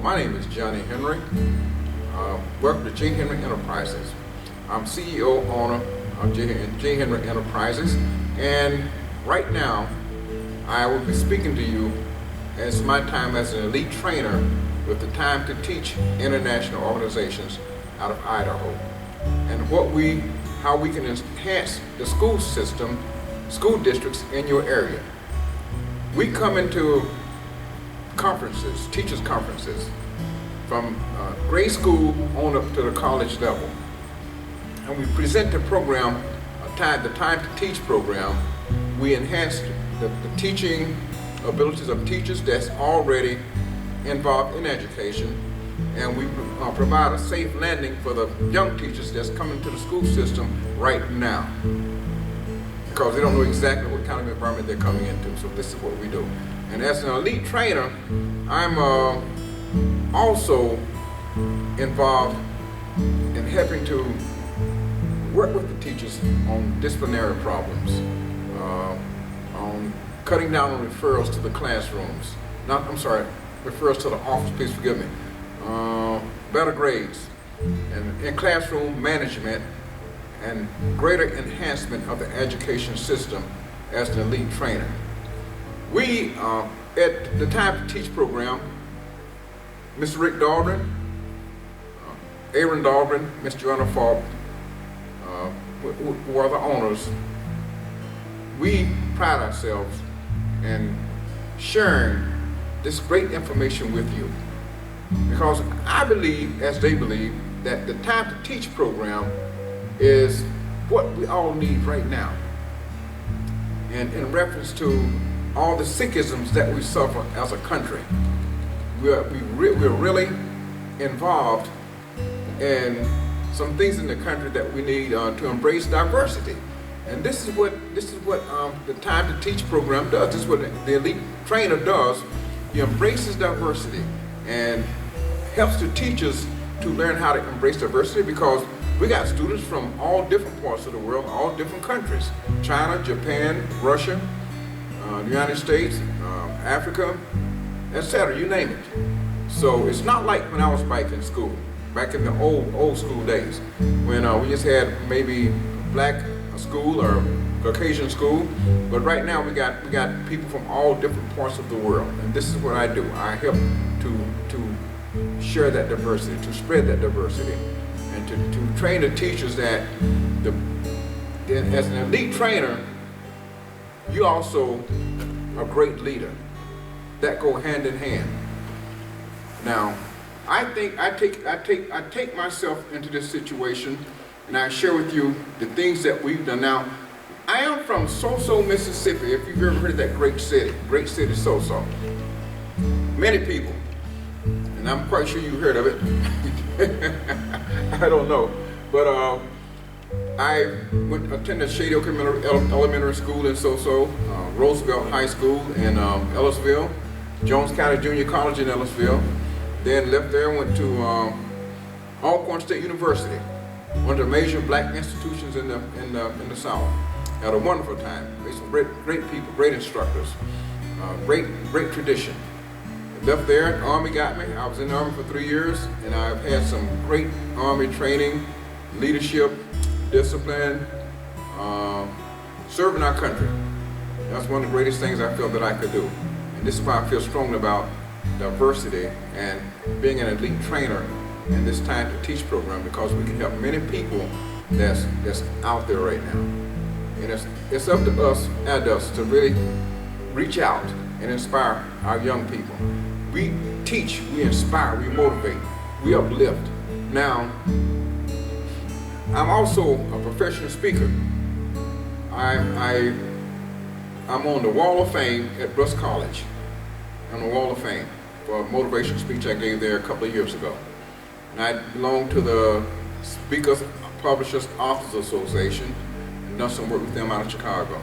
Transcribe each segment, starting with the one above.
My name is Johnny Henry. Welcome to J. Henry Enterprises. I'm CEO, owner of J. Henry Enterprises, and right now I will be speaking to you as my time as an elite trainer with the Time to Teach international organizations out of Idaho, and how we can enhance the school system, school districts in your area. We come into conferences, teachers conferences, from grade school on up to the college level. And we present the program, the Time to Teach program. We enhance the teaching abilities of teachers that's already involved in education, and we provide a safe landing for the young teachers that's coming to the school system right now, because they don't know exactly what kind of environment they're coming into. So this is what we do. And as an elite trainer, I'm also involved in helping to work with the teachers on disciplinary problems, on cutting down on referrals to the classrooms. Referrals to the office, please forgive me. Better grades, and in classroom management, and greater enhancement of the education system as an elite trainer. We, at the Time to Teach program, Mr. Rick Dahlgren, Aaron Dahlgren, Ms. Joanna Falk, who are the owners, we pride ourselves in sharing this great information with you, because I believe, as they believe, that the Time to Teach program is what we all need right now. And in reference to all the sickisms that we suffer as a country, we're really involved in some things in the country that we need to embrace diversity. And this is what the Time to Teach program does. This is what the elite trainer does. He embraces diversity and helps the teachers to learn how to embrace diversity, because we got students from all different parts of the world, all different countries: China, Japan, Russia, the United States, Africa, etc. You name it. So it's not like when I was back in school, back in the old school days, when we just had maybe black school or Caucasian school. But right now we got people from all different parts of the world, and this is what I do. I help to share that diversity, to spread that diversity, and to train the teachers that as an elite trainer, you also a great leader. That go hand in hand. Now, I think I take myself into this situation, and I share with you the things that we've done. Now, I am from Soso, Mississippi. If you've ever heard of that great city, Soso. Many people, and I'm quite sure you heard of it. I don't know, but I attended Shady Oak Elementary School in Soso, Roosevelt High School in Ellisville, Jones County Junior College in Ellisville. Then left there and went to Alcorn State University, one of the major black institutions in the South. Had a wonderful time. Met some great people, great instructors, great tradition. Left there, the Army got me. I was in the Army for 3 years, and I've had some great Army training, leadership, discipline, serving our country. That's one of the greatest things I felt that I could do. And this is why I feel strongly about diversity and being an elite trainer in this Time to Teach program, because we can help many people that's out there right now. And it's up to us, adults, to really reach out and inspire our young people. We teach, we inspire, we motivate, we uplift. Now, I'm also a professional speaker. I'm on the Wall of Fame at Brust College. On the Wall of Fame for a motivational speech I gave there a couple of years ago. And I belong to the Speakers, Publishers, Authors Association, and done some work with them out of Chicago.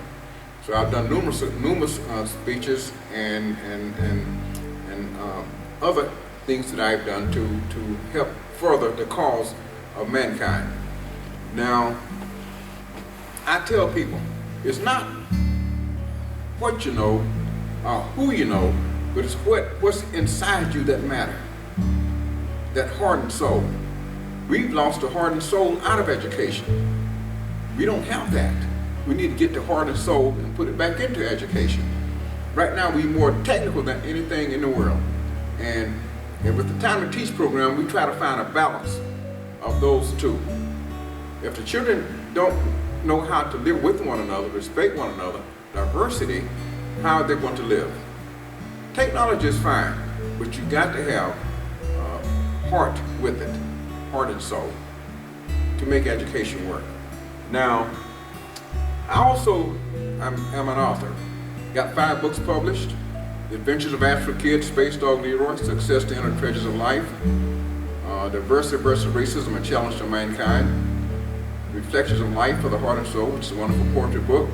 So I've done numerous speeches and other things that I've done to help further the cause of mankind. Now, I tell people, it's not what you know or who you know, but it's what's inside you that matter. that heart and soul. We've lost the heart and soul out of education. We don't have that. We need to get the heart and soul and put it back into education. Right now, we're more technical than anything in the world. And with the Time to Teach program, we try to find a balance of those two. If the children don't know how to live with one another, respect one another, diversity, how are they going to live? Technology is fine, but you got to have heart with it, heart and soul, to make education work. Now, I also am an author. Got 5 books published: The Adventures of Astro Kid, Space Dog Leroy, Success to Inner Treasures of Life, Diversity versus Racism, A Challenge to Mankind, Reflections of Life for the Heart and Soul, which is a wonderful poetry book,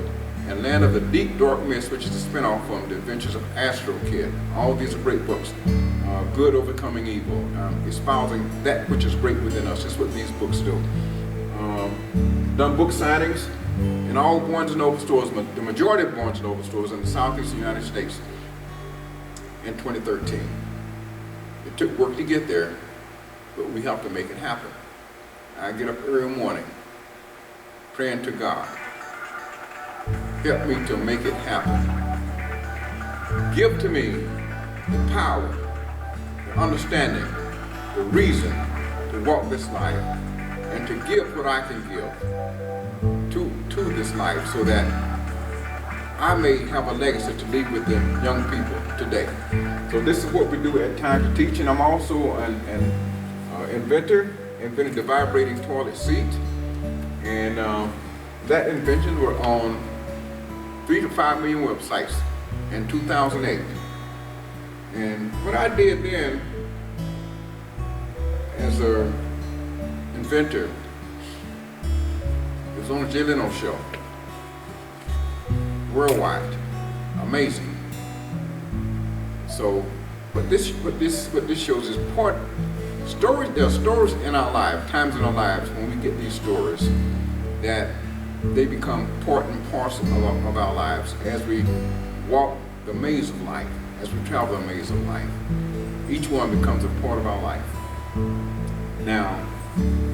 and Land of the Deep Dark Mist, which is a spinoff from The Adventures of Astro Kid. All of these are great books. Good Overcoming Evil, espousing that which is great within us. That's what these books do. Done book signings in all Barnes & Noble stores, the majority of Barnes & Noble stores in the southeastern United States in 2013. It took work to get there, but we have to make it happen. I get up every morning praying to God, help me to make it happen. Give to me the power, the understanding, the reason to walk this life, and to give what I can give to this life, so that I may have a legacy to leave with the young people today. So this is what we do at Time to Teach, and I'm also an inventor, invented the vibrating toilet seat, and that invention was on 3 to 5 million websites in 2008. And what I did then as an inventor, it was on the Jay Leno show, worldwide, amazing. So, what this shows is stories. There are stories in our lives, times in our lives when we get these stories, that they become part and parcel of our lives as we walk the maze of life, as we travel the maze of life. Each one becomes a part of our life. Now,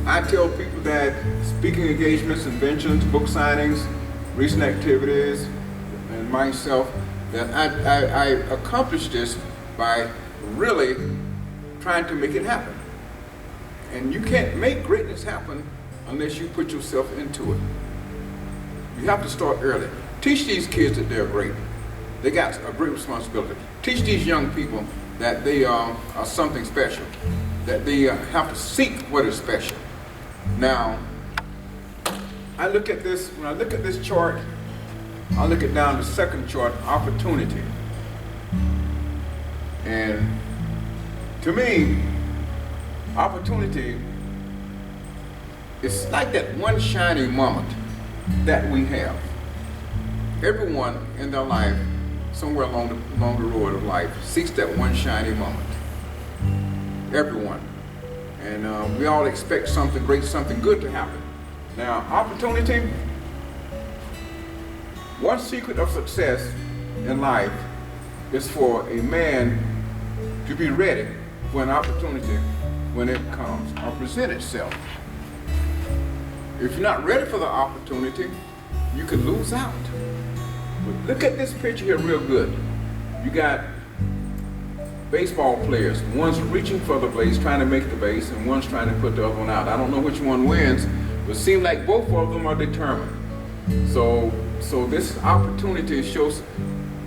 I tell people that speaking engagements, inventions, book signings, recent activities, and myself, that I accomplished this by really trying to make it happen. And you can't make greatness happen unless you put yourself into it. You have to start early. Teach these kids that they're great. They got a great responsibility. Teach these young people that they are something special, that they have to seek what is special. Now, I look at this, when I look at this chart, I look at down the second chart, opportunity. And to me, opportunity is like that one shining moment that we have. Everyone in their life, somewhere along the road of life, seeks that one shining moment. Everyone. And we all expect something great, something good to happen. Now, opportunity, one secret of success in life is for a man to be ready for an opportunity when it comes or present itself. If you're not ready for the opportunity, you can lose out. But look at this picture here real good. You got baseball players. One's reaching for the base, trying to make the base, and one's trying to put the other one out. I don't know which one wins, but it seems like both of them are determined. So this opportunity shows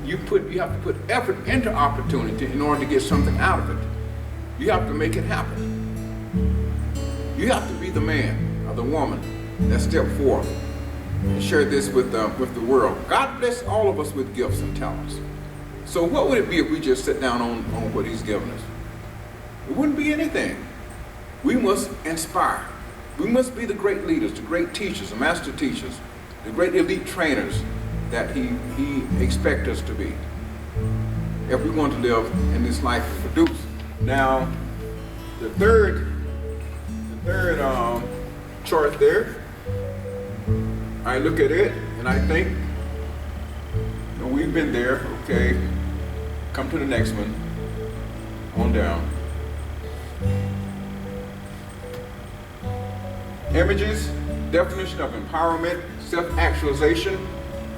you have to put effort into opportunity in order to get something out of it. You have to make it happen. You have to be the man or the woman that step forth and share this with the world. God bless all of us with gifts and talents. So what would it be if we just sit down on what He's given us? It wouldn't be anything. We must inspire. We must be the great leaders, the great teachers, the master teachers, the great elite trainers that He expects us to be, if we want to live in this life and produce. Now, the third chart there, I look at it and I think, we've been there, okay, come to the next one, on down. Images, definition of empowerment, self-actualization,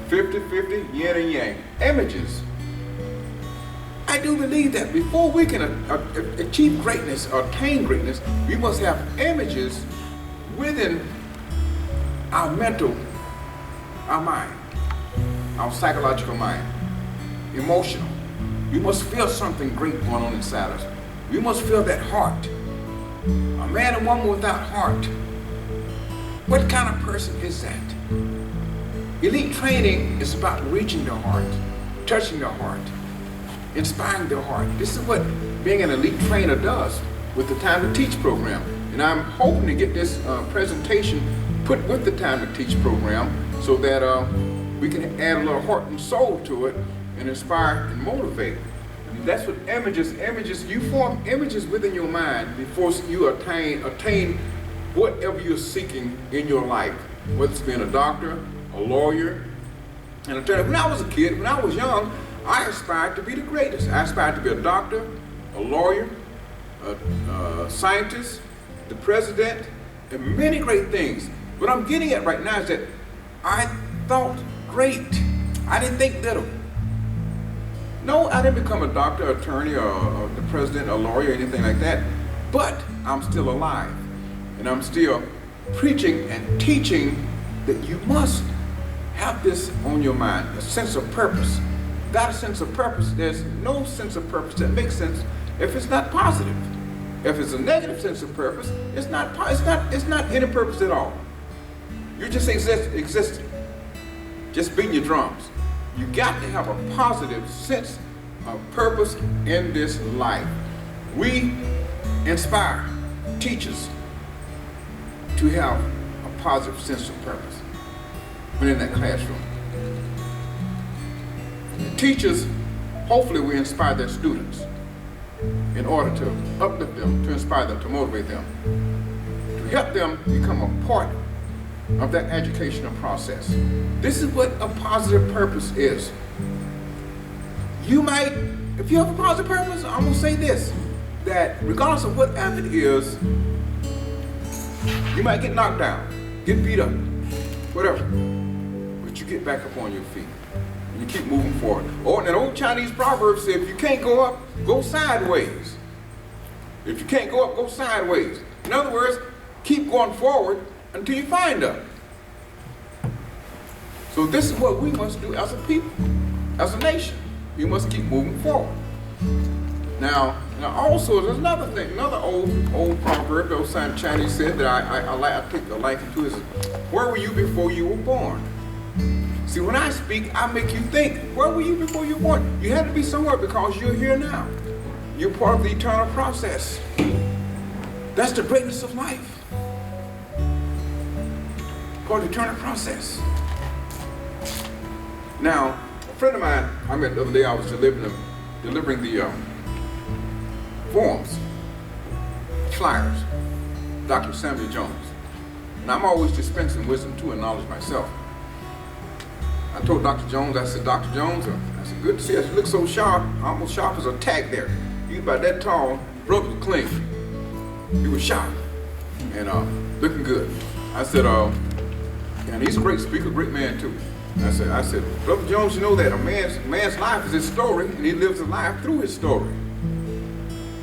50-50, yin and yang. Images. I do believe that before we can achieve greatness or attain greatness, we must have images within our mental, our mind, our psychological mind, emotional. We must feel something great going on inside us. We must feel that heart. A man and woman without heart. What kind of person is that? Elite training is about reaching the heart, touching the heart, inspiring the heart. This is what being an elite trainer does with the Time to Teach program. And I'm hoping to get this presentation put with the Time to Teach program so that we can add a little heart and soul to it and inspire and motivate. And that's what images, you form images within your mind before you attain whatever you're seeking in your life, whether it's being a doctor, a lawyer, an attorney. When I was a kid, when I was young, I aspired to be the greatest. I aspired to be a doctor, a lawyer, a scientist, the president, and many great things. What I'm getting at right now is that I thought great. I didn't think little. No, I didn't become a doctor, attorney, or the president, a lawyer, or anything like that. But I'm still alive. And I'm still preaching and teaching that you must have this on your mind, a sense of purpose. Without a sense of purpose, there's no sense of purpose that makes sense if it's not positive. If it's a negative sense of purpose, it's not any purpose at all. You're just existing, just beating your drums. You got to have a positive sense of purpose in this life. We inspire teachers to have a positive sense of purpose when in that classroom. Teachers, hopefully we inspire their students in order to uplift them, to inspire them, to motivate them, to help them become a part of that educational process. This is what a positive purpose is. You might, if you have a positive purpose, I'm going to say this, that regardless of what it is, you might get knocked down, get beat up, whatever, but you get back up on your feet. You keep moving forward. Or an old Chinese proverb says, if you can't go up, go sideways. If you can't go up, go sideways. In other words, keep going forward until you find up. So this is what we must do as a people, as a nation. We must keep moving forward. Now also there's another thing, another old proverb, old Chinese said that I take a liking to is, where were you before you were born? See, when I speak, I make you think, where were you before you were born? You had to be somewhere because you're here now. You're part of the eternal process. That's the greatness of life. Part of the eternal process. Now, a friend of mine, I met the other day, I was delivering the forms, flyers, Dr. Samuel Jones. And I'm always dispensing wisdom too and knowledge myself. I told Dr. Jones, I said, Dr. Jones, I said, good to see you. You look so sharp, almost sharp as a tack there. He was about that tall, brother was clean. He was sharp and looking good. I said, and he's a great speaker, great man too. I said, Brother Jones, you know that a man's life is his story, and he lives his life through his story.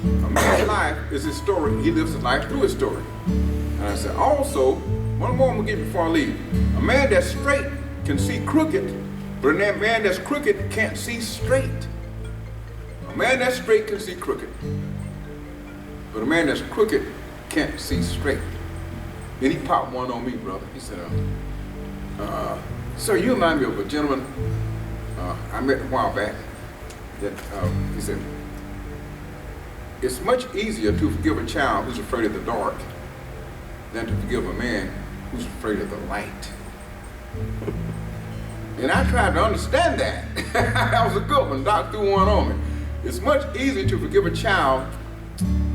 A man's life is his story, he lives his life through his story. And I said, also, one more I'm gonna give you before I leave. A man that's straight can see crooked, but a man that's crooked can't see straight. A man that's straight can see crooked, but a man that's crooked can't see straight. Then he popped one on me, brother. He said, sir, you remind me of a gentleman I met a while back that he said, it's much easier to forgive a child who's afraid of the dark than to forgive a man who's afraid of the light. And I tried to understand that. That was a good one. Doc threw one on me. It's much easier to forgive a child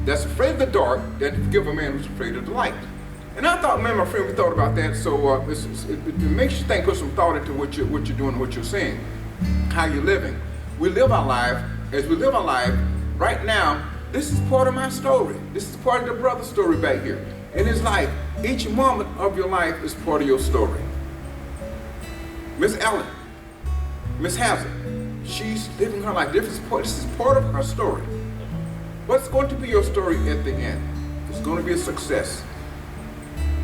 that's afraid of the dark than to forgive a man who's afraid of the light. And I thought, man, my friend, we thought about that. So it makes you think, put some thought into what you're doing, what you're saying, how you're living. We live our life. As we live our life right now, this is part of my story. This is part of the brother's story back here. in his life. Each moment of your life is part of your story. Miss Ellen, Miss Hazard, she's living her life. This is part of her story. What's going to be your story at the end? It's going to be a success.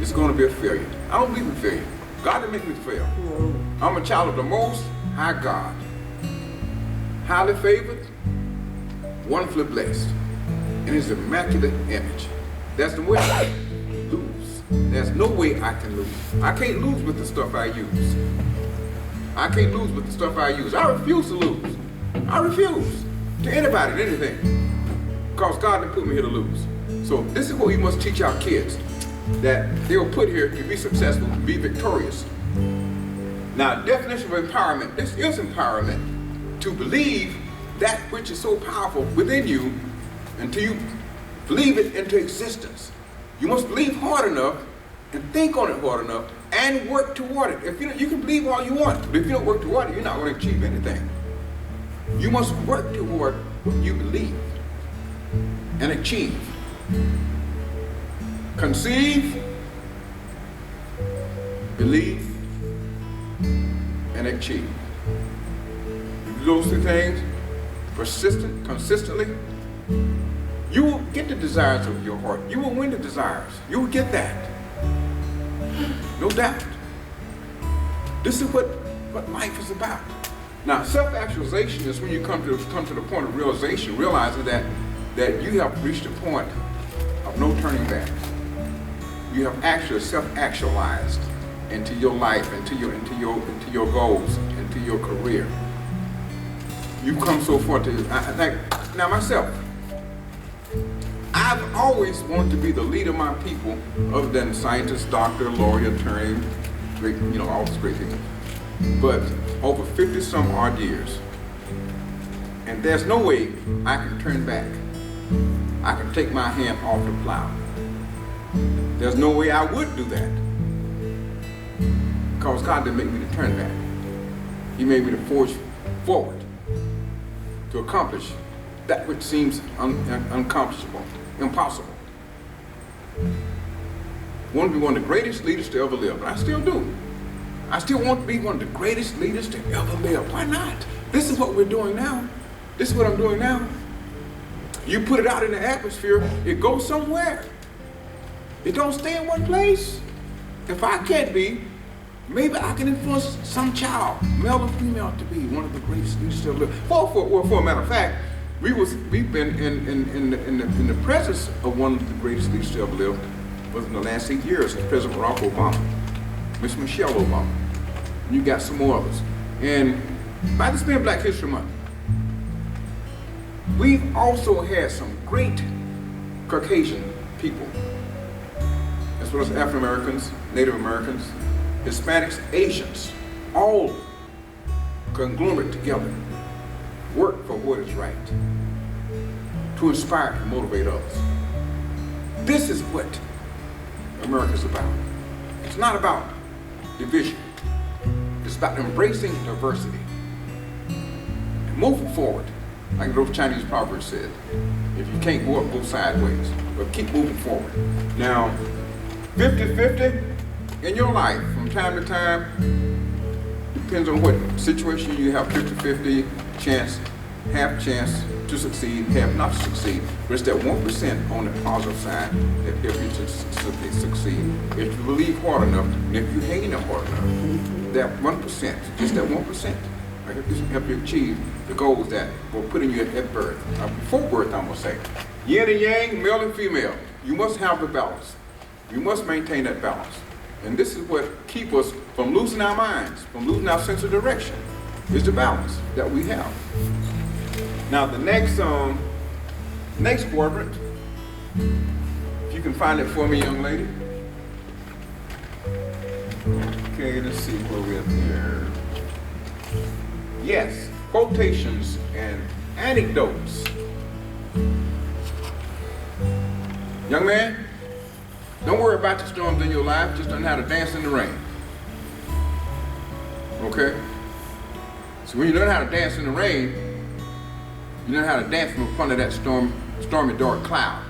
It's going to be a failure. I don't believe in failure. God didn't make me fail. I'm a child of the Most High God. Highly favored, wonderfully blessed, in his immaculate image. That's the way I lose. There's no way I can lose. I can't lose with the stuff I use. I can't lose with the stuff I use. I refuse to lose. I refuse to anybody and anything. Because God didn't put me here to lose. So this is what we must teach our kids. That they were put here to be successful, to be victorious. Now, definition of empowerment, this is empowerment. To believe that which is so powerful within you until you believe it into existence. You must believe hard enough and think on it hard enough and work toward it. If you can believe all you want, but if you don't work toward it, you're not going to achieve anything. You must work toward what you believe and achieve. Conceive, believe, and achieve. Those two things, consistently, you will get the desires of your heart. You will win the desires. You will get that. No doubt. This is what life is about. Now, self-actualization is when you come to the point of realization, realizing that you have reached a point of no turning back. You have actually self-actualized into your life, into your goals, into your career. You come so far to now myself. I've always wanted to be the leader of my people, other than scientist, doctor, lawyer, attorney, great, all those great things. But over 50 some odd years, and there's no way I can turn back. I can take my hand off the plow. There's no way I would do that, because God didn't make me to turn back. He made me to forge forward, to accomplish that which seems uncomplishable, impossible. I want to be one of the greatest leaders to ever live, and I still do. I still want to be one of the greatest leaders to ever live. Why not? This is what we're doing now. This is what I'm doing now. You put it out in the atmosphere, it goes somewhere. It don't stay in one place. If I can't be, maybe I can influence some child, male or female, to be one of the greatest leaders to ever live. For a matter of fact, we've been in the presence of one of the greatest leaders to ever live. Was in the last 8 years, President Barack Obama, Miss Michelle Obama. And you got some more of us. And by this being Black History Month, we've also had some great Caucasian people, as well as African Americans, Native Americans, Hispanics, Asians, all conglomerate together, work for what is right, to inspire and motivate others. This is what America's about. It's not about division. It's about embracing diversity and moving forward. Like those Chinese proverbs said, if you can't go up, go sideways, but keep moving forward. Now, 50-50 in your life, from time to time, depends on what situation you have. 50-50 chance, half chance to succeed, half not to succeed. But it's that 1% on the positive side that helps you to succeed. If you believe hard enough, and if you hang in there hard enough, that 1%, just that 1%, help you achieve the goals that were put in you at birth. Before birth, I'm gonna say. Yin and yang, male and female. You must have the balance. You must maintain that balance. And this is what keeps us from losing our minds, from losing our sense of direction, is the balance that we have. Now the next quadrant, if you can find it for me, young lady. Okay, let's see where we're at here. Yes, quotations and anecdotes. Young man, don't worry about the storms in your life, just learn how to dance in the rain. Okay? So when you learn how to dance in the rain, you learn how to dance in front of that stormy dark cloud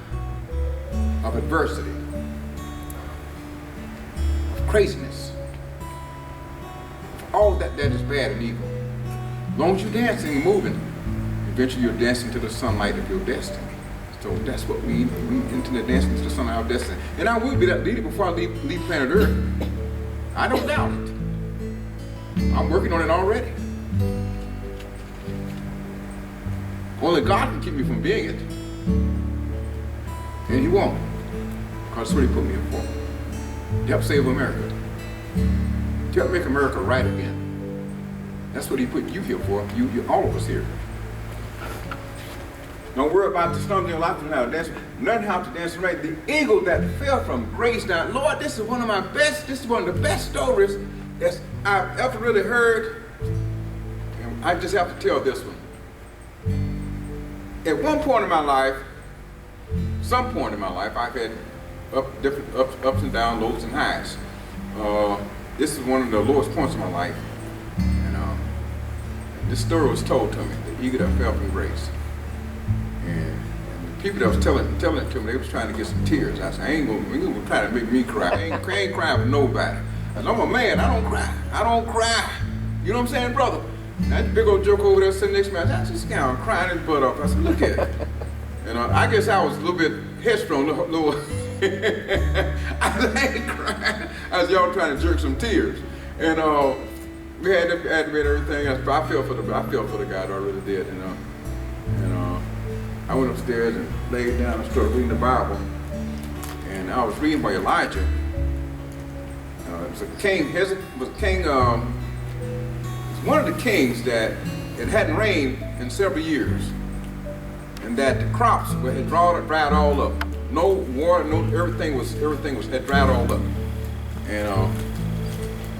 of adversity. craziness, for all that is bad and evil. As long as you're dancing and moving, eventually you're dancing to the sunlight of your destiny. So that's what we into the dancing to the sunlight of destiny. And I will be that leader before I leave planet Earth. I don't doubt it. I'm working on it already. Only God can keep me from being it. And He won't. Because that's what He put me in for. To help save America. To help make America right again. That's what He put you here for. You all of us here. Don't worry about the storm in your life and how to dance. Learn how to dance right. The eagle that fell from grace. Now, Lord, this is one of the best stories that I've ever really heard. And I just have to tell this one. At one point in my life, some point in my life, I've had different ups and downs, lows and highs. This is one of the lowest points of my life. And this story was told to me, the eagle that fell from grace. And the people that was telling it to me, they was trying to get some tears. I said, I ain't gonna try to make me cry. I ain't crying for nobody. I said, I'm a man, I don't cry. You know what I'm saying, brother? That big old joke over there sitting next to me, I just kind of crying his butt off. I said, look at it. And I guess I was a little bit headstrong, little I said, I ain't crying. I was y'all trying to jerk some tears. And we had to admit everything. I felt for the guy, I really did. I went upstairs and laid down and started reading the Bible. And I was reading by Elijah. It was a king, one of the kings that it hadn't rained in several years. And that the crops had dried all up. No water, everything had dried all up. And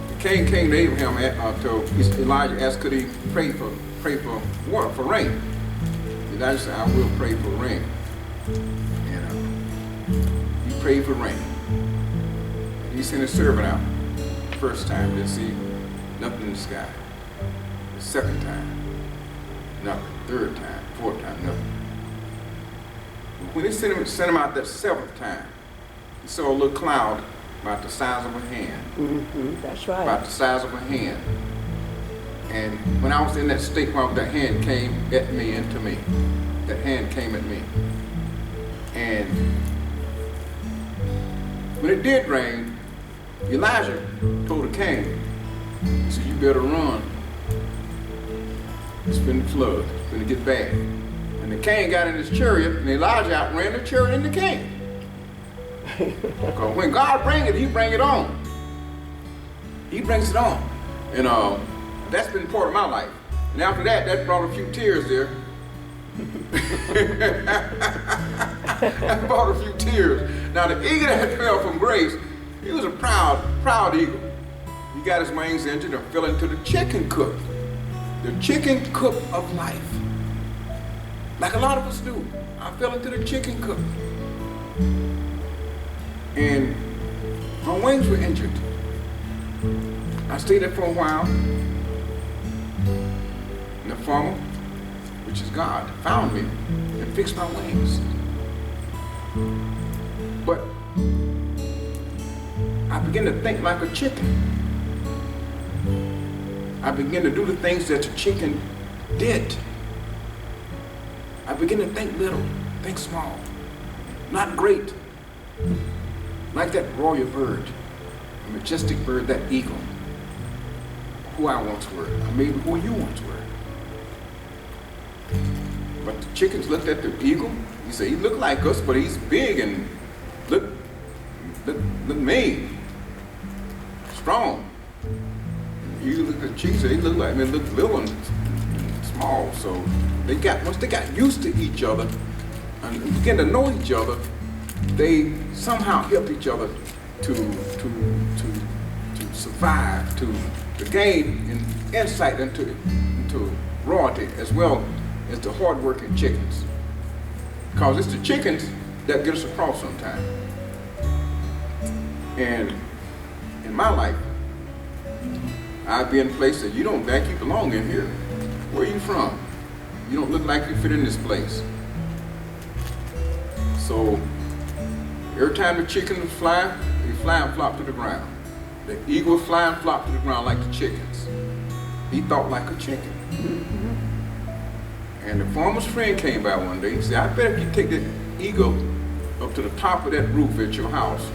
the king came to Abraham to Elijah asked could he pray for water, for rain. Elijah said, I will pray for rain. And he prayed for rain. And he sent his servant out. The first time, didn't see nothing in the sky. The second time, nothing. Third time, fourth time, nothing. When he sent him out that seventh time, he saw a little cloud about the size of a hand. Mm-hmm, that's right. About the size of a hand. And when I was in that state, that hand came at me and to me. That hand came at me. And when it did rain, Elijah told the king, he said, you better run. It's been the flood. It's going to get bad. And the king got in his chariot, and Elijah outran the chariot and the king. Because when God brings it, He brings it on. He brings it on. And that's been part of my life. And after that brought a few tears there. That brought a few tears. Now the eagle that fell from grace, he was a proud eagle. He got his wings injured and fell into the chicken coop. The chicken coop of life. Like a lot of us do. I fell into the chicken coop. And my wings were injured. I stayed there for a while. And the farmer, which is God, found me and fixed my wings. But I began to think like a chicken. I began to do the things that the chicken did. I began to think little, think small, not great. Like that royal bird, a majestic bird, that eagle, who I once were, or maybe who you once were. But the chickens looked at the eagle. He said, he looked like us, but he's big and look mean, strong. You look at the chickens, they look like, they look little and small. So once they got used to each other and began to know each other, they somehow helped each other to survive, to gain insight into royalty, as well as the hard-working chickens. Because it's the chickens that get us across sometimes. And in my life, I've been in places that you don't think you belong in here. Where are you from? You don't look like you fit in this place. So every time the chickens fly, they fly and flop to the ground. The eagle would fly and flop to the ground like the chickens. He thought like a chicken. And the farmer's friend came by one day. He said, I bet if you take that eagle up to the top of that roof at your house,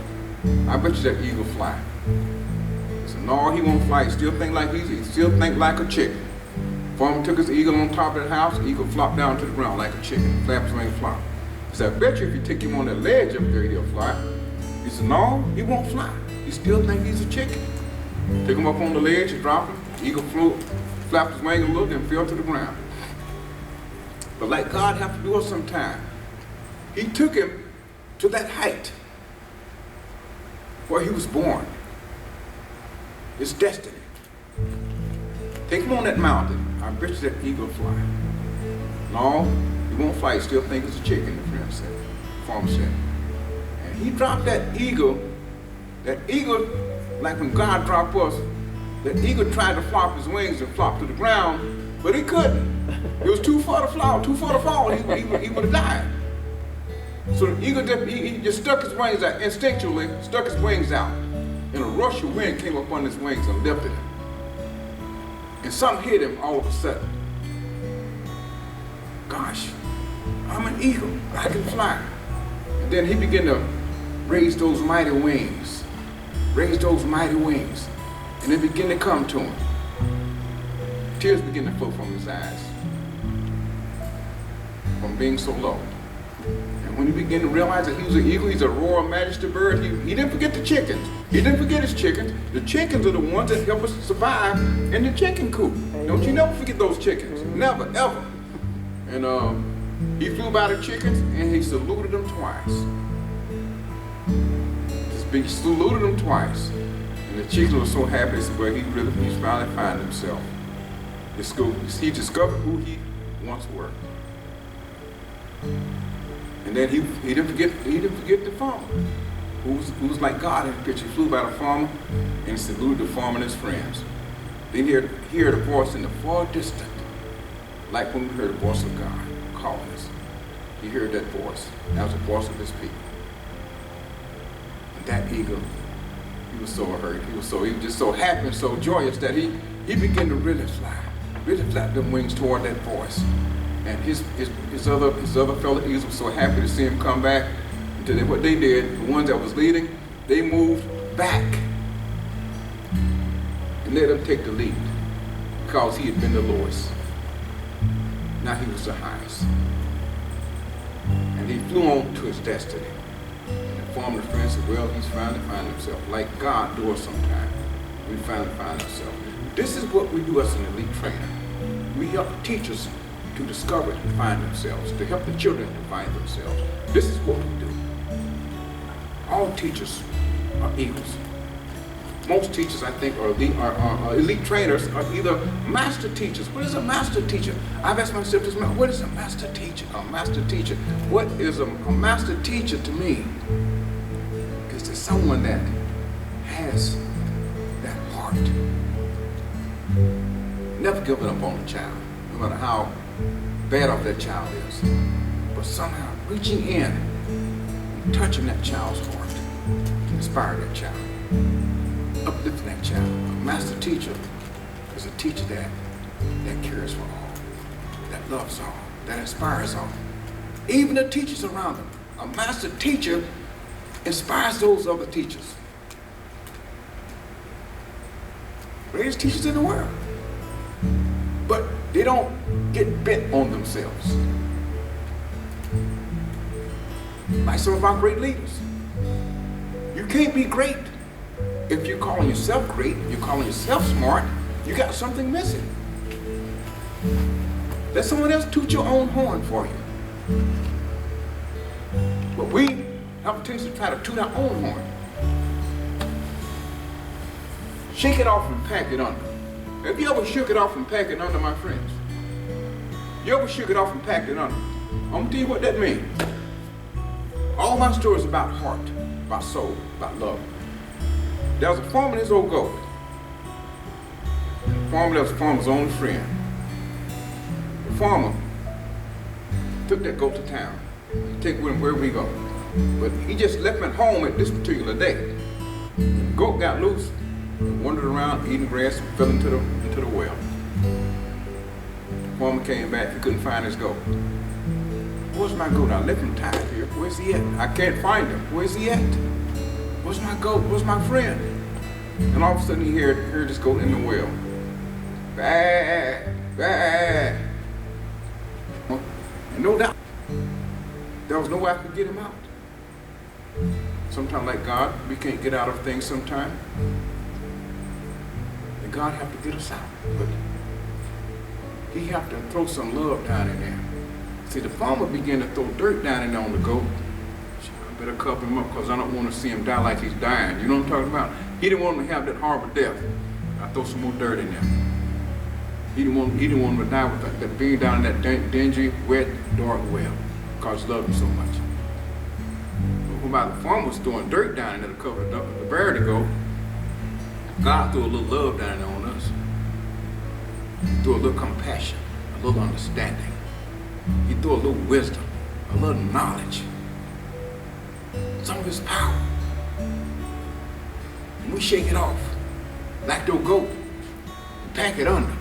I bet you that eagle fly. He said, no, he won't fly. He still think like he still think like a chicken. Farmer took his eagle on top of that house. The eagle flopped down to the ground like a chicken. Flap his wings, flop. He said, I bet you if you take him on that ledge up there, he'll fly. He said, no, he won't fly. He still think he's a chicken. Took him up on the ledge, dropped him. The eagle flew, flapped his wings a little, then fell to the ground. But like God have to do us sometime, he took him to that height where he was born. His destiny. Take him on that mountain. I bet you that eagle fly. No, he won't fly. He still thinks it's a chicken, the friend said. The farmer said. And he dropped that eagle, like when God dropped us, that eagle tried to flop his wings and flop to the ground, but he couldn't. It was too far to fall. He would have died. So the eagle he just stuck his wings out, instinctually stuck his wings out. And a rush of wind came up on his wings and lifted him. And something hit him all of a sudden. Gosh, I'm an eagle. I can fly. And then he began to raise those mighty wings. And they began to come to him. Tears began to flow from his eyes. From being so low. And when he began to realize that he was an eagle, he's a royal majesty bird, he didn't forget the chickens. He didn't forget his chickens. The chickens are the ones that help us survive in the chicken coop. Don't you never forget those chickens. Never, ever. And he flew by the chickens and he saluted them twice. He saluted them twice. And the chickens were so happy, they said, well, he's finally found himself. He discovered who he once were. And then he didn't forget the farmer, who was like God in the picture. He flew by the farmer and he saluted the farmer and his friends. Then he heard a voice in the far distance, like when we heard the voice of God calling us. He heard that voice. That was the voice of his people. And that eagle, he was so hurt. He was just so happy and so joyous that he began to really flap them wings toward that voice. And his other fellow eagles were so happy to see him come back. And what they did, the ones that was leading, they moved back and let him take the lead because he had been the lowest. Now he was the highest. And he flew on to his destiny. And the farmer and friend said, well, he's finally found himself. Like God do us sometime. We finally find ourselves. This is what we do as an elite trainer. We help teachers to discover and find themselves, to help the children to find themselves. This is what we do. All teachers are eagles. Most teachers, I think, are elite trainers, are either master teachers. What is a master teacher? I've asked myself this, what is a master teacher? A master teacher. What is a master teacher to me? Is to someone that has that heart. Never giving up on the child, no matter how bad off that child is. But somehow reaching in and touching that child's heart to inspire that child. Uplifting that child. A master teacher is a teacher that cares for all, that loves all, that inspires all. Even the teachers around them. A master teacher inspires those other teachers. Greatest teachers in the world. But they don't get bent on themselves. Like some of our great leaders. You can't be great if you're calling yourself great, if you're calling yourself smart, you got something missing. Let someone else toot your own horn for you. But we have a tendency to try to toot our own horn. Shake it off and pack it under. Have you ever shook it off and packed it under, my friends? You ever shook it off and packed it under? I'm going to tell you what that means. All my stories about heart, about soul, about love. There was a farmer and his old goat. The farmer that was the farmer's only friend. The farmer took that goat to town. He'd take it with him wherever he go. But he just left him at home at this particular day. The goat got loose wandered around eating grass, and fell into the well. The farmer came back, he couldn't find his goat. Where's my goat? I left him tied here. Where's he at? I can't find him. Where's he at? Where's my goat? Where's my friend? And all of a sudden he heard this goat in the well. Baa, baa. And no doubt, there was no way I could get him out. Sometimes like God, we can't get out of things sometimes. And God have to get us out. But he have to throw some love down in there. See, the farmer began to throw dirt down in there on the goat. I better cover him up because I don't want to see him die like he's dying. You know what I'm talking about? He didn't want him to have that horrible death. I throw some more dirt in there. He didn't want him to die with that being down in that dingy, wet, dark well because he loved him so much. But while the farmer was throwing dirt down in there to cover it up to bury the goat, God threw a little love down there on us. He threw a little compassion, a little understanding. He threw a little wisdom, a little knowledge, some of his power. And we shake it off, like the goat, and pack it under.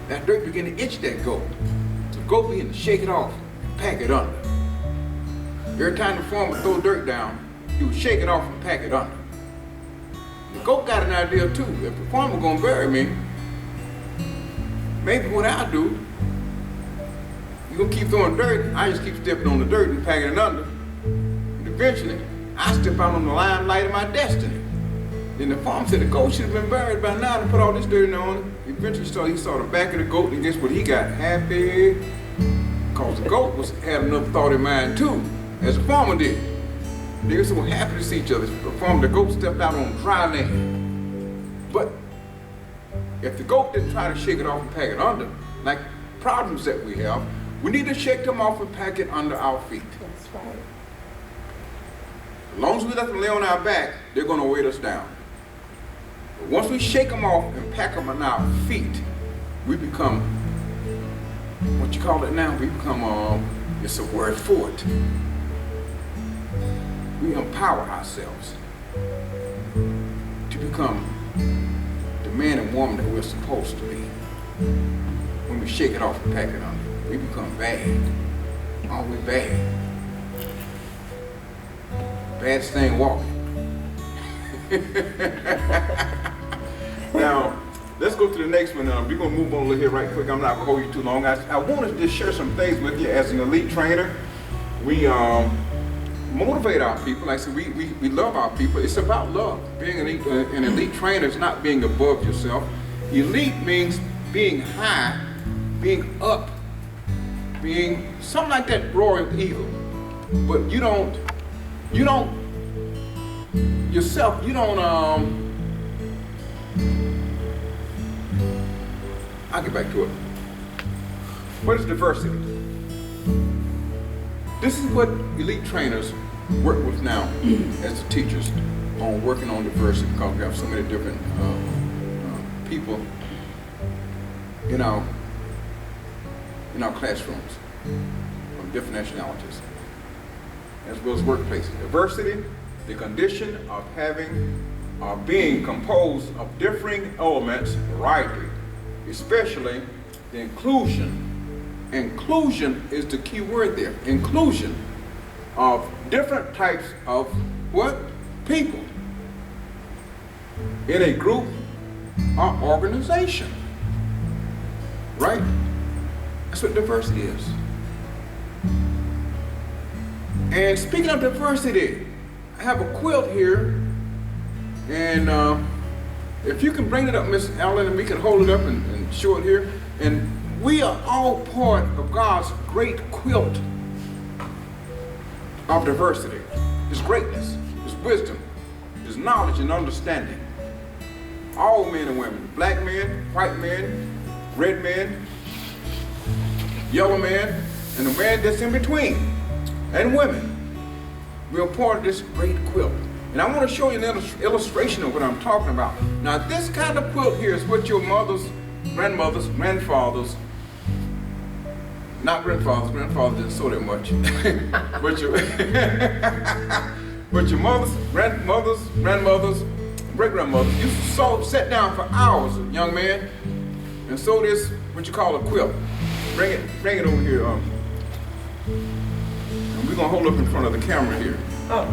That dirt began to itch that goat. So the goat began to shake it off and pack it under. Every time the farmer would throw dirt down, he would shake it off and pack it under. The goat got an idea too. If the farmer gonna bury me, maybe what I'll do, you're gonna keep throwing dirt, I just keep stepping on the dirt and packing it under. And eventually, I step out on the limelight of my destiny. Then the farmer said the goat should have been buried by now and put all this dirt on it. Eventually he saw the back of the goat, and guess what? He got happy because the goat had another thought in mind too, as the farmer did. They were so happy to see each other. The goat stepped out on dry land. But if the goat didn't try to shake it off and pack it under, like problems that we have, we need to shake them off and pack it under our feet. That's right. As long as we let them lay on our back, they're going to weight us down. But once we shake them off and pack them on our feet, we become, what you call it now? We become, it's a word for it. We empower ourselves to become the man and woman that we're supposed to be. When we shake it off and pack it under, we become bad. Always bad. Baddest thing walking. Now, let's go to the next one. We're going to move on a little here right quick. I'm not going to hold you too long. I want to just share some things with you as an elite trainer. We motivate our people. Like I said, we love our people. It's about love. Being an elite trainer is not being above yourself. Elite means being high, being up, being something like that royal eagle. But you don't yourself, I'll get back to it. What is diversity? This is what elite trainers work with now as the teachers on working on diversity, because we have so many different people in our classrooms from different nationalities, as well as workplaces. Diversity, the condition of having or being composed of differing elements, variety, especially the inclusion. Inclusion is the key word there. Inclusion of different types of what? People in a group or organization. Right? That's what diversity is. And speaking of diversity, I have a quilt here, and if you can bring it up, Miss Allen, and we can hold it up and show it here. And we are all part of God's great quilt of diversity. His greatness, His wisdom, His knowledge and understanding. All men and women, black men, white men, red men, yellow man, and the man that's in between, and women. We are part of this great quilt. And I want to show you an illustration of what I'm talking about. Now, this kind of quilt here is what your mothers, grandmothers, grandfathers, not grandfathers didn't sew that much, but your mothers, grandmothers, great-grandmothers used to sit down for hours, young man, and sew this, what you call a quilt. Bring it over here. And we're gonna hold up in front of the camera here. Oh.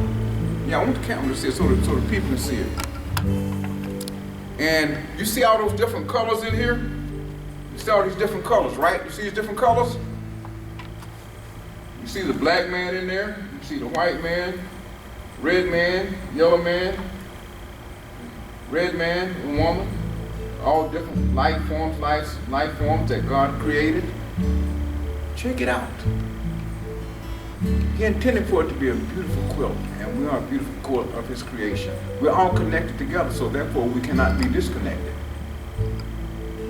Yeah, I want the camera to see it so the people can see it. And you see all those different colors in here? You see all these different colors, right? You see these different colors? You see the black man in there, you see the white man, red man, yellow man, red man and woman, all different life forms that God created. Check it out. He intended for it to be a beautiful quilt, and we are a beautiful quilt of His creation. We're all connected together, so therefore we cannot be disconnected.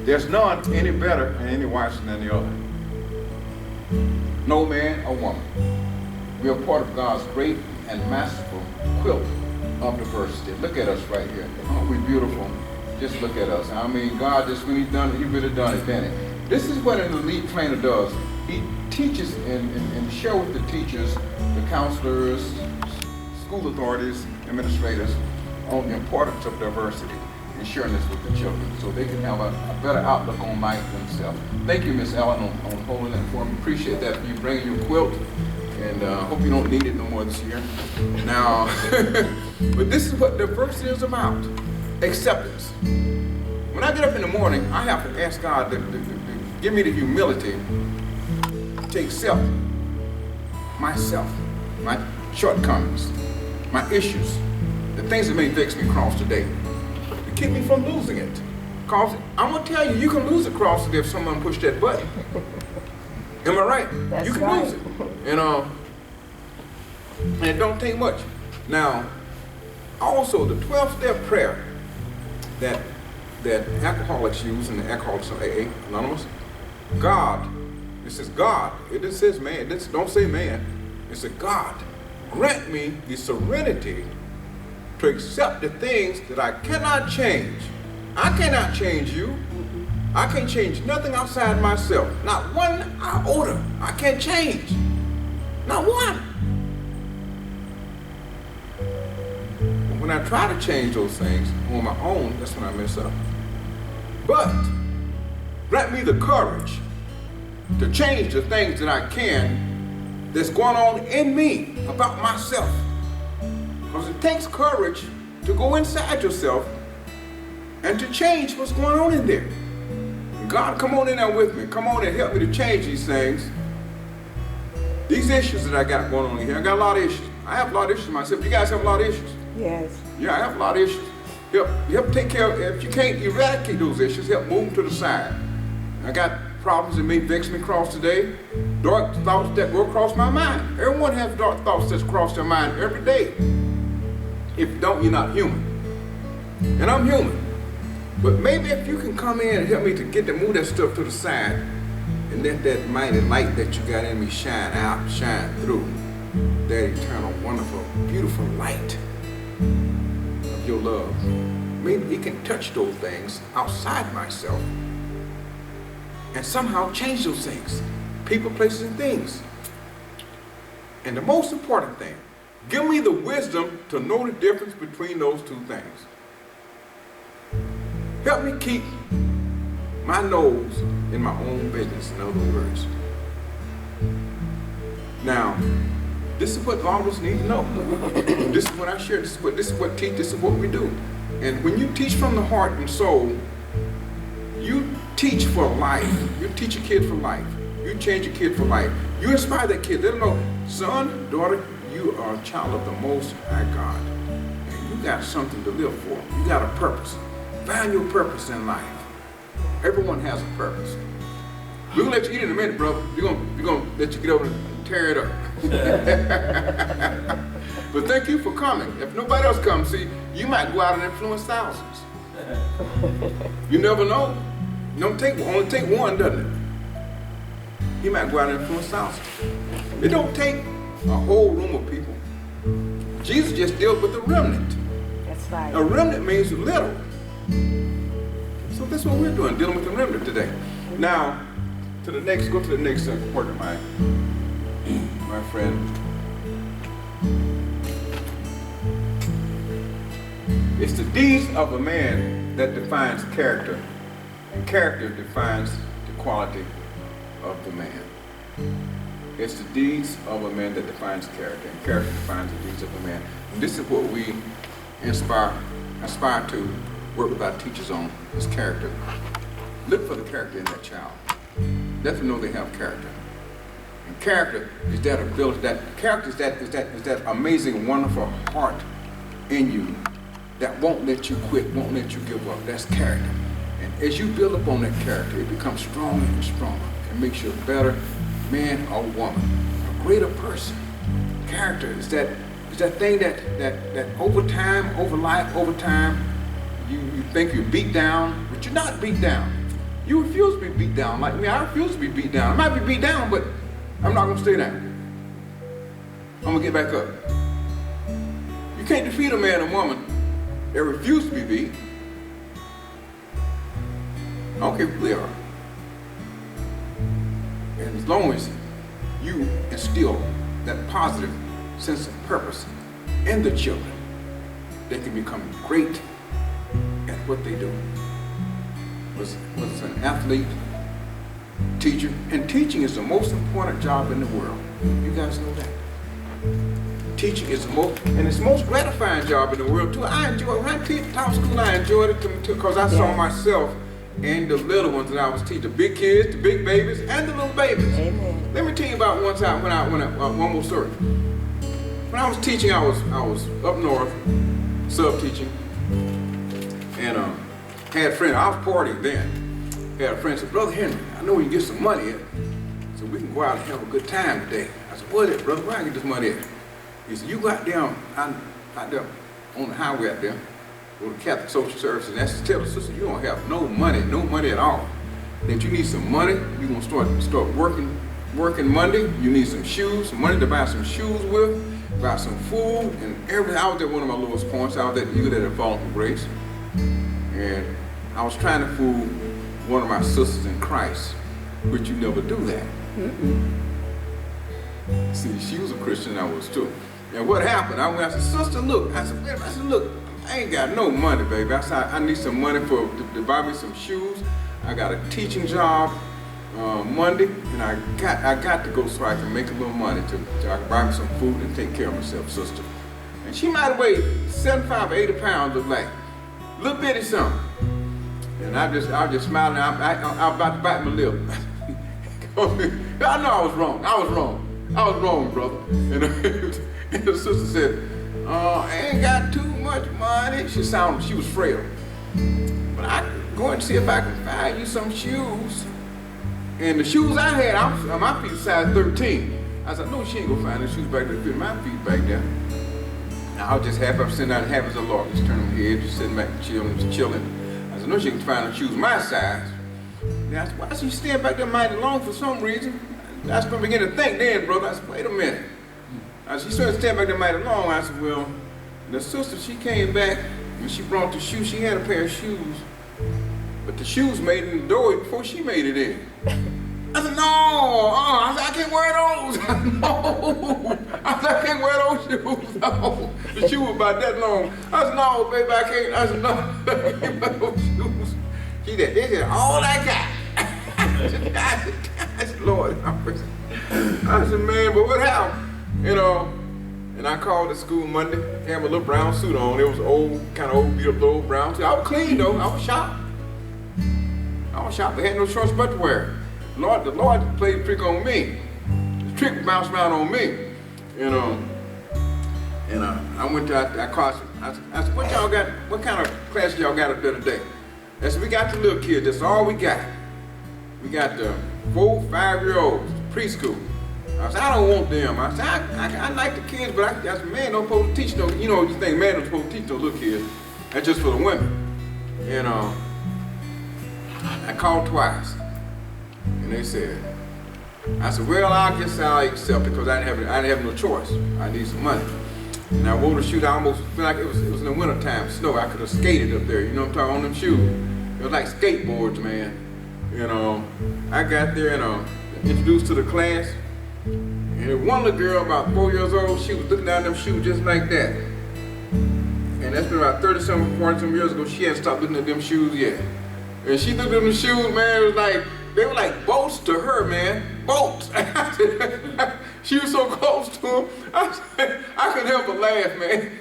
There's none any better and any wiser than the other. No man or woman. We are part of God's great and masterful quilt of diversity. Look at us right here. Aren't we beautiful? Just look at us. I mean, God, just when He's done it, He really done it, didn't He? This is what an elite trainer does. He teaches and share with the teachers, the counselors, school authorities, administrators on the importance of diversity and sharing this with the children so they can have a better outlook on life themselves. Thank you, Miss Ellen, on holding that for me. Appreciate that for you bringing your quilt, and hope you don't need it no more this year. Now, but this is what diversity is about, acceptance. When I get up in the morning, I have to ask God to give me the humility to accept myself, my shortcomings, my issues, the things that may vex me across the day, to keep me from losing it. Because I'm going to tell you, you can lose a cross today if someone pushed that button. Am I right? That's you can right. lose it. And it don't take much. Now, also the 12-step prayer that alcoholics use in the Alcoholics Anonymous, God, it says God, it just says man, it don't say man, it says God, grant me the serenity to accept the things that I cannot change. I cannot change you. I can't change nothing outside myself. Not one iota. I can't change. Not one. But when I try to change those things on my own, that's when I mess up. But grant me the courage to change the things that I can that's going on in me about myself. Because it takes courage to go inside yourself and to change what's going on in there. God, come on in there with me. Come on and help me to change these things. These issues that I got going on in here. I got a lot of issues. I have a lot of issues myself. You guys have a lot of issues? Yes. Yeah, I have a lot of issues. Help take care of, if you can't eradicate those issues, help move them to the side. I got problems that may vex me across today. Dark thoughts that go across my mind. Everyone has dark thoughts that cross their mind every day. If you don't, you're not human. And I'm human. But maybe if you can come in and help me to move that stuff to the side and let that mighty light that you got in me shine out, shine through. That eternal, wonderful, beautiful light of your love. Maybe it can touch those things outside myself and somehow change those things. People, places, and things. And the most important thing, give me the wisdom to know the difference between those two things. Help me keep my nose in my own business, in other words. Now, this is what all of us need to know. This is what I share, this is what we do. And when you teach from the heart and soul, you teach for life. You teach a kid for life. You change a kid for life. You inspire that kid. Let them know, son, daughter, you are a child of the Most High God. And you got something to live for. You got a purpose. Find your purpose in life. Everyone has a purpose. We're gonna let you eat in a minute, brother. We're gonna let you get over and tear it up. But thank you for coming. If nobody else comes, see, you might go out and influence thousands. You never know. Only take one, doesn't it? You might go out and influence thousands. It don't take a whole room of people. Jesus just dealt with the remnant. That's right. A remnant means little. So that's what we're doing, dealing with the remnant today. Now, go to the next part of my friend. It's the deeds of a man that defines character, and character defines the quality of the man. It's the deeds of a man that defines character, and character defines the deeds of a man. And this is what we aspire to work with our teachers on, is character. Look for the character in that child. Let them know they have character. And character is that ability, character is that amazing, wonderful heart in you that won't let you quit, won't let you give up. That's character. And as you build upon that character, it becomes stronger and stronger. It makes you a better man or woman, a greater person. Character is that thing that over time, over time, you think you're beat down, but you're not beat down. You refuse to be beat down. Like me, I refuse to be beat down. I might be beat down, but I'm not gonna stay down. I'm gonna get back up. You can't defeat a man or woman that refuse to be beat. I don't care who they are. And as long as you instill that positive sense of purpose in the children, they can become great at what they do. Was an athlete, teacher, and teaching is the most important job in the world. You guys know that. Teaching is it's the most gratifying job in the world too. I enjoy it. When I taught school, I enjoyed it too, because I saw myself and the little ones that I was teaching, the big kids, the big babies, and the little babies. Amen. Let me tell you about one time one more story. When I was teaching, I was up north, sub teaching, and had a friend. I was partying then. Had a friend said, "Brother Henry, I know we can get some money in, so we can go out and have a good time today." I said, "What is it, brother? Where I get this money at?" He said, "You go out there on the highway out there, go to Catholic Social Services, and that's to tell the sister you don't have no money at all. That you need some money. You're gonna start working Monday. You need some shoes, some money to buy some shoes with, buy some food, and everything." I was at one of my lowest points. I was at you that had fallen from grace, and I was trying to fool one of my sisters in Christ, which you never do that. See, she was a Christian, I was too. And what happened? I said, "Sister, look." I said, "Look, I ain't got no money, baby." I said, "I need some money to buy me some shoes. I got a teaching job Monday, and I got to go so I can make a little money so I can buy me some food and take care of myself, sister." And she might have weighed 75 or 80 pounds of like little bitty something. And I was just smiling. I was about to bite my lip. I know I was wrong. I was wrong, brother. And the sister said, "I ain't got too much money." She was frail. "But I go and see if I can find you some shoes." And the shoes I had, my feet size 13. I said, "No, she ain't gonna find the shoes back there. Fit my feet back there." Now I was just happy. I'm sitting out and happy as a Lord. Just turning my head, just sitting back and chilling. I said, "No, she can find the shoes my size." And I said, "Why is she staying back there mighty long for some reason?" I was beginning to think then, brother. I said, "Wait a minute." She started standing back there mighty long. I said, "Well, the sister, she came back and she brought the shoes. She had a pair of shoes, but the shoes made it in the door before she made it in." I said, "No, I said, I can't wear those." No, I said, "I can't wear those shoes." No, the shoe was about that long. I said, "No, baby, I can't." I said, "No, I can't wear those shoes." She said, "This is all I got." I said, "Lord, I said, "Man, but what happened?" And I called the school Monday, had my little brown suit on. It was kind of old, beat up old brown suit. I was clean though. I was sharp. They had no choice but to wear it. The Lord played a trick on me. The trick bounced around on me. I went to I called. I said, "What y'all got? What kind of class y'all got up there today?" I said, "We got the little kids. That's all we got. We got the 4, 5-year-olds, preschool." I said, "I don't want them." I said, I like the kids, but I said, "Man, don't supposed to teach no, you think man don't supposed to teach those little kids. That's just for the women." I called twice, and they said, I said, "Well, I guess I'll accept it because I didn't have no choice. I need some money." And I wore the shoes. I almost feel like it was in the wintertime, snow. I could have skated up there, you know what I'm talking, on them shoes. It was like skateboards, man. I got there and introduced to the class. And one little girl, about 4 years old, she was looking down them shoes just like that. And that's been about 30-some, 40-some years ago. She hadn't stopped looking at them shoes yet. And she looked at them shoes, man, it was like, they were like boats to her, man. Boats. She was so close to them. I couldn't help but laugh, man.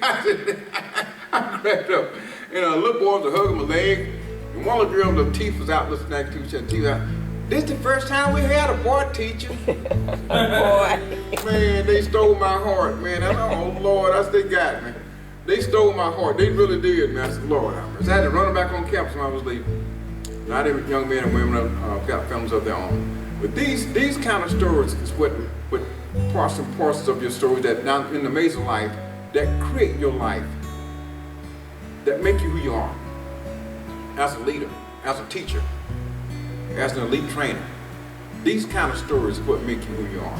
I cracked up. And a little boy was hugging my leg. And one of the girls, the teeth was out, listening to the teeth out. This is the first time we had a boy teacher. Boy. Man, they stole my heart, man. Oh, Lord, that's they got me. They stole my heart. They really did, man. I said, Lord, I had to run them back on campus when I was leaving. Not every young men and women got families of their own. But these kind of stories is what parts and parcels of your story that now in the Amazing Life that create your life, that make you who you are as a leader, as a teacher, as an elite trainer. These kind of stories is what make you who you are.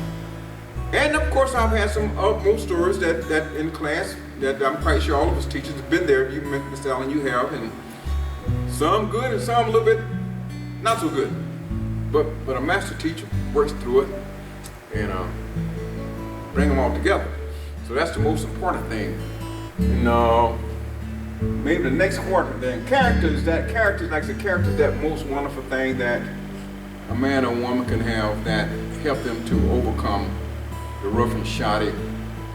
And of course, I've had some more stories that in class that I'm quite sure all of us teachers have been there. You, Mr. Allen, you have, and some good and some a little bit not so good. But a master teacher works through it and bring them all together. So that's the most important thing. And maybe the next important thing, characters that most wonderful thing that a man or woman can have that help them to overcome the rough and shoddy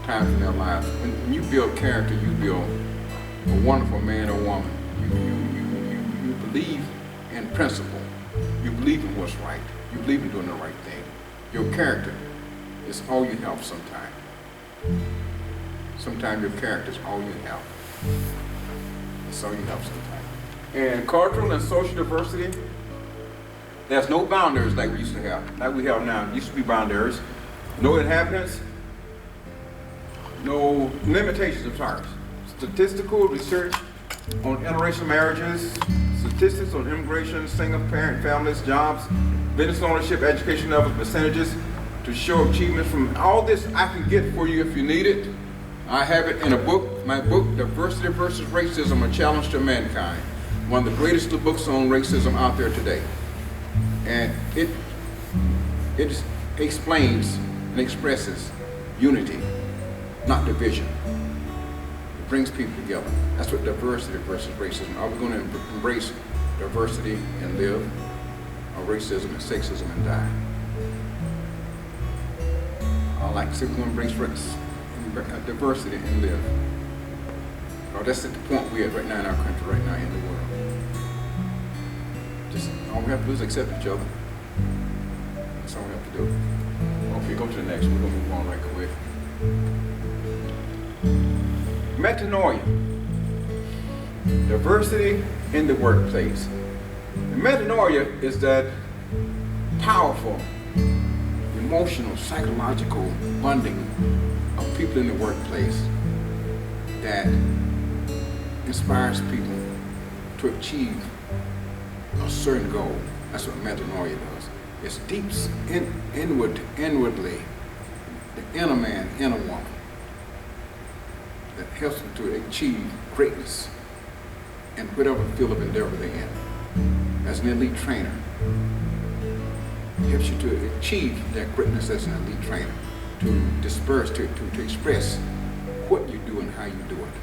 times in their lives. When you build character, you build a wonderful man or woman. You believe in principle. You believe in what's right. You believe in doing the right thing. Your character is all you have sometimes. Sometimes your character is all you have. It's all you have sometimes. And cultural and social diversity, there's no boundaries like we used to have. Like we have now. It used to be boundaries. No inhabitants, no limitations of terms. Statistical research on interracial marriages, statistics on immigration, single-parent families, jobs, business ownership, education levels, percentages to show achievements from all this I can get for you if you need it. I have it in a book, my book, Diversity versus Racism, A Challenge to Mankind. One of the greatest books on racism out there today. And it explains and expresses unity, not division. It brings people together. That's what diversity versus racism. Are we going to embrace diversity and live, or racism and sexism and die? I like to say we're going to embrace diversity and live. That's at the point we're at right now in our country, right now in the world. Just all we have to do is accept each other. That's all we have to do. Okay, go to the next. We're going to move on right quick. Metanoia. Diversity in the workplace. And metanoia is that powerful, emotional, psychological bonding of people in the workplace that inspires people to achieve a certain goal. That's what metanoia does. It's deep inwardly, the inner man, inner woman, that helps them to achieve greatness in whatever field of endeavor they're in. As an elite trainer, it helps you to achieve that greatness as an elite trainer, to disperse, to express what you do and how you do it.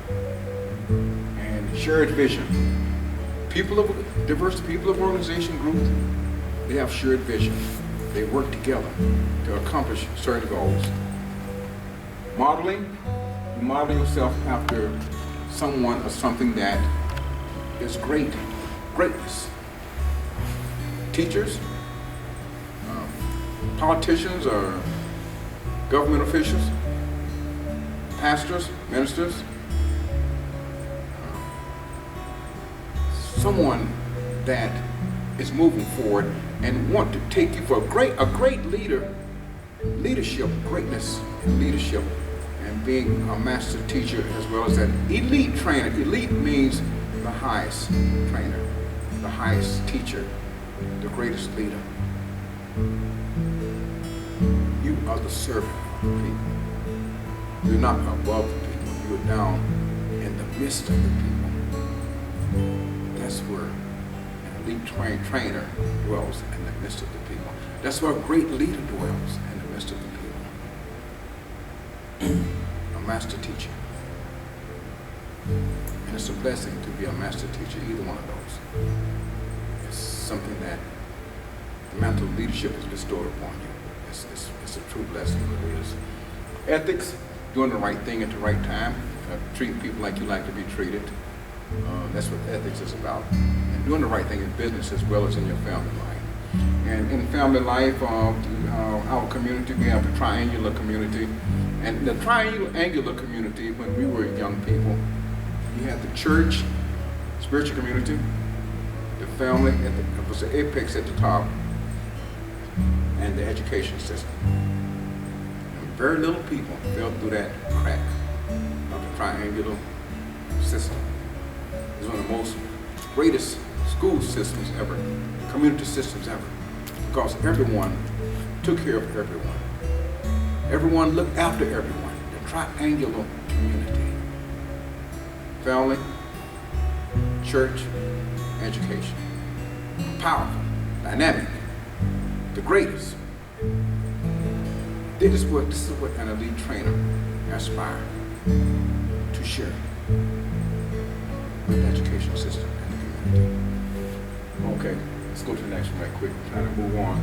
And shared vision. People of diversity, people of organization group, they have shared vision. They work together to accomplish certain goals. Modeling, you model yourself after someone or something that is greatness. Teachers, politicians or government officials, pastors, ministers, someone that is moving forward and want to take you for a great leadership, greatness in leadership, and being a master teacher as well as an elite trainer. Elite means the highest trainer, the highest teacher, the greatest leader. You are the servant of the people. You're not above the people. You're down in the midst of the people. That's where an elite trainer dwells, in the midst of the people. That's where a great leader dwells, in the midst of the people. A master teacher. And it's a blessing to be a master teacher, either one of those. It's something that the mantle of leadership is bestowed upon you. It's a true blessing, it is. Ethics, doing the right thing at the right time, treating people like you like to be treated. That's what ethics is about. And doing the right thing in business as well as in your family life. And in family life, our community, we have the triangular community. And the triangular community, when we were young people, you had the church, spiritual community, the family, it was the apex at the top, and the education system. And very little people fell through that crack of the triangular system. It's one of the most greatest school systems ever, community systems ever, because everyone took care of everyone. Everyone looked after everyone. The triangular community. Family, church, education. Powerful, dynamic, the greatest. This is what an elite trainer aspires to share with the education system and the community. Okay, let's go to the next one right quick. Trying to move on.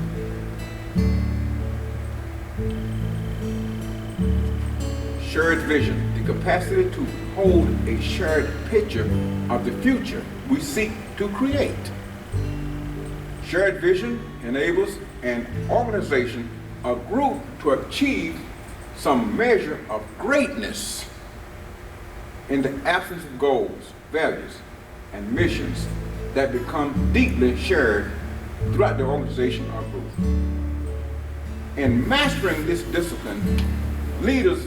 Shared vision, the capacity to hold a shared picture of the future we seek to create. Shared vision enables an organization, a group to achieve some measure of greatness in the absence of goals, values, and missions that become deeply shared throughout the organization or group. In mastering this discipline, leaders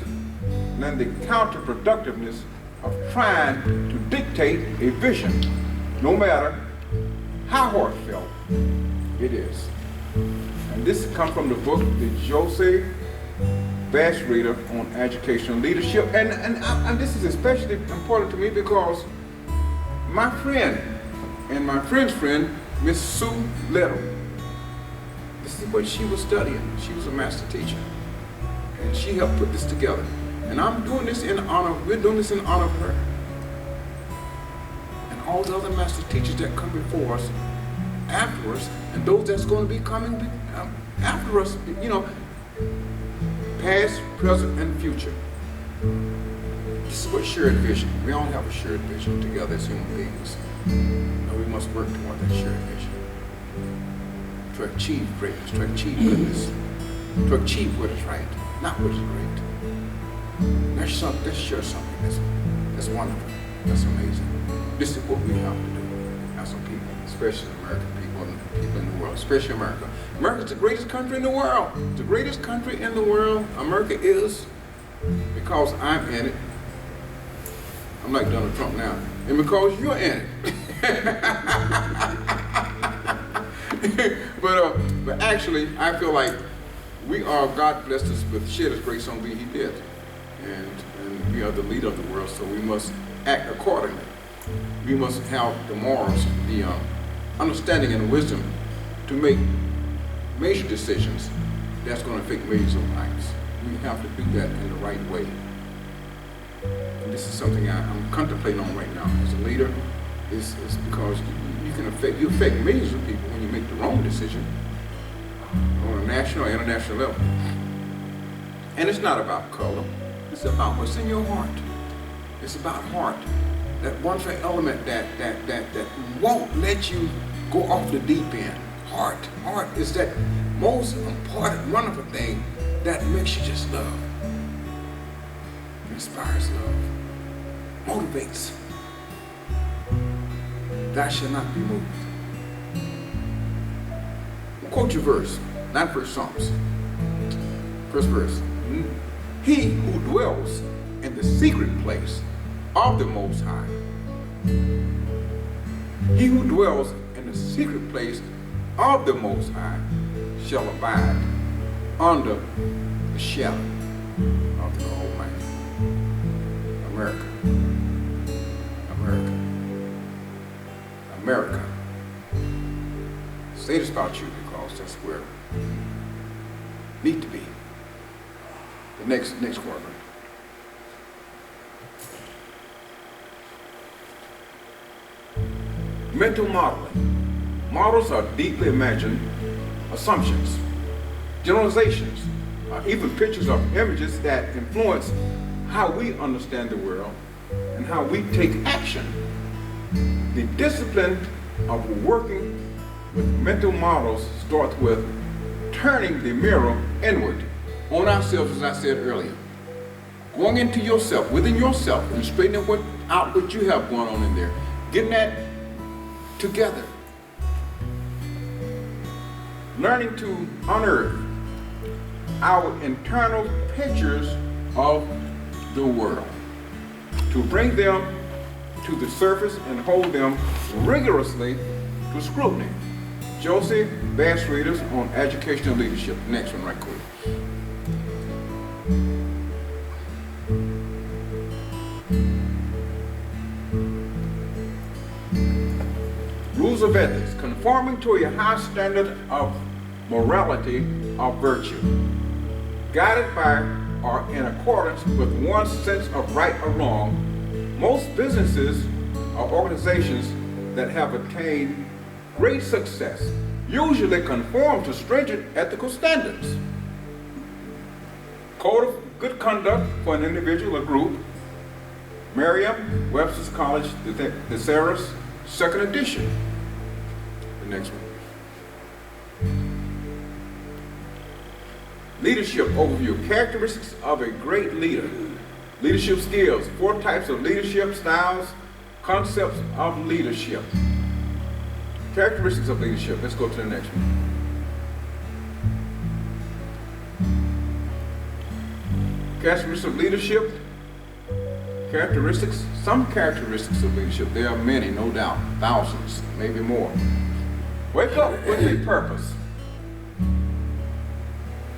learn the counterproductiveness of trying to dictate a vision, no matter how heartfelt it is. And this comes from the book, the Joseph Bastreter on educational leadership. And this is especially important to me because my friend and my friend's friend, Miss Sue Little, this is what she was studying. She was a master teacher. And she helped put this together. And I'm doing this in honor, we're doing this in honor of her. And all the other master teachers that come before us, after us, and those that's going to be coming after us, you know, past, present, and future. This is what shared vision. We all have a shared vision together as human beings. And we must work toward that shared vision. To achieve greatness, to achieve goodness, to achieve what is right, not what is great. Let's share something that's wonderful, that's amazing. This is what we have to do as some people, especially American people and people in the world, especially America. America is the greatest country in the world. The greatest country in the world, America is, because I'm in it. I'm like Donald Trump now. And because you're in it. But actually, I feel like God blessed us with shed His grace on me, He did. And we are the leader of the world, so we must act accordingly. We must have the morals, the understanding and wisdom to make major decisions that's going to affect millions of lives. We have to do that in the right way. And this is something I'm contemplating on right now as a leader. Is because you affect millions of people when you make the wrong decision on a national or international level. And it's not about color. It's about what's in your heart. It's about heart. That wonderful element that won't let you go off the deep end. Heart. Heart is that most important, wonderful thing that makes you just love. Inspires love. Motivates. Thou shalt not be moved. I'll quote your verse, not verse Psalms. First verse. He who dwells in the secret place of the Most High. He who dwells in the secret place of the Most High shall abide under the shadow of the Almighty. America. America. America. Say this about you because that's where we need to be. The next word. mental modeling. Models are deeply imagined assumptions, generalizations, even pictures of images that influence how we understand the world and how we take action. The discipline of working with mental models starts with turning the mirror inward on ourselves, as I said earlier. Going into yourself, within yourself, and straightening out what you have going on in there. Getting that together. Learning to unearth our internal pictures of the world. To bring them to the surface and hold them rigorously to scrutiny. Josie Bass Readers on Educational Leadership. Next one right quick. Rules of ethics, conforming to a high standard of morality or virtue, guided by or in accordance with one's sense of right or wrong. Most businesses or organizations that have attained great success usually conform to stringent ethical standards. Code of good conduct for an individual or group. Merriam-Webster's College Thesaurus, 2nd edition. The next one. Leadership overview. Characteristics of a great leader. Leadership skills. 4 types of leadership styles. Concepts of leadership. Characteristics of leadership. Let's go to the next one. Characteristics of leadership. Characteristics. Some characteristics of leadership. There are many, no doubt. Thousands, maybe more. Wake up with a purpose.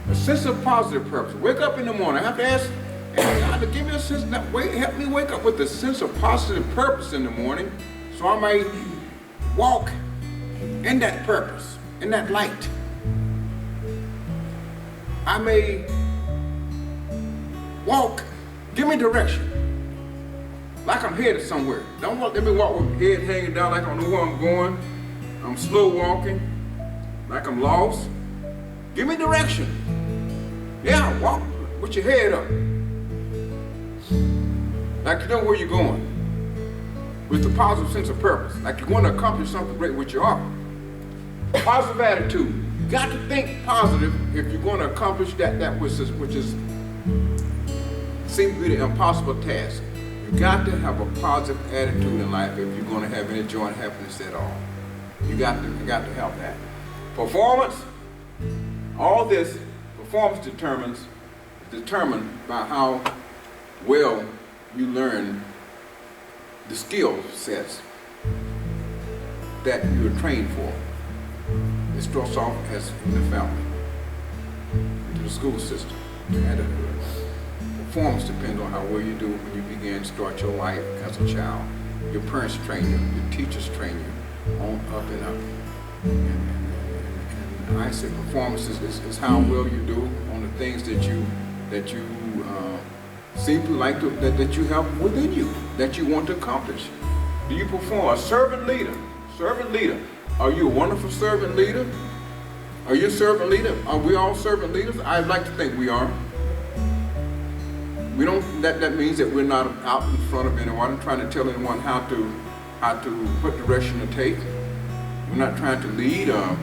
A sense of positive purpose. Wake up in the morning. I have to ask God to give me a sense, help me wake up with a sense of positive purpose in the morning so I may walk in that purpose, in that light. I may walk, give me direction, like I'm headed somewhere. Don't let me walk with my head hanging down like I don't know where I'm going. I'm slow walking, like I'm lost. Give me direction. Yeah, walk with your head up. Like you know where you're going. With a positive sense of purpose. Like you want to accomplish something great with your heart. Positive attitude. You got to think positive if you're going to accomplish that which is seems to be the impossible task. You got to have a positive attitude in life if you're going to have any joy and happiness at all. You got to have that. Performance. All this performance determined by how well you learn the skill sets that you're trained for. It starts off as in the family, into the school system, and performance depends on how well you do when you begin to start your life as a child. Your parents train you, your teachers train you, on up and up. And I say performance is how well you do on the things that you seem to like that you have within you, that you want to accomplish. Do you perform? A servant leader. Servant leader. Are you a wonderful servant leader? Are you a servant leader? Are we all servant leaders? I'd like to think we are. We don't. That means that we're not out in front of anyone trying to tell anyone how to what direction to take. We're not trying to lead or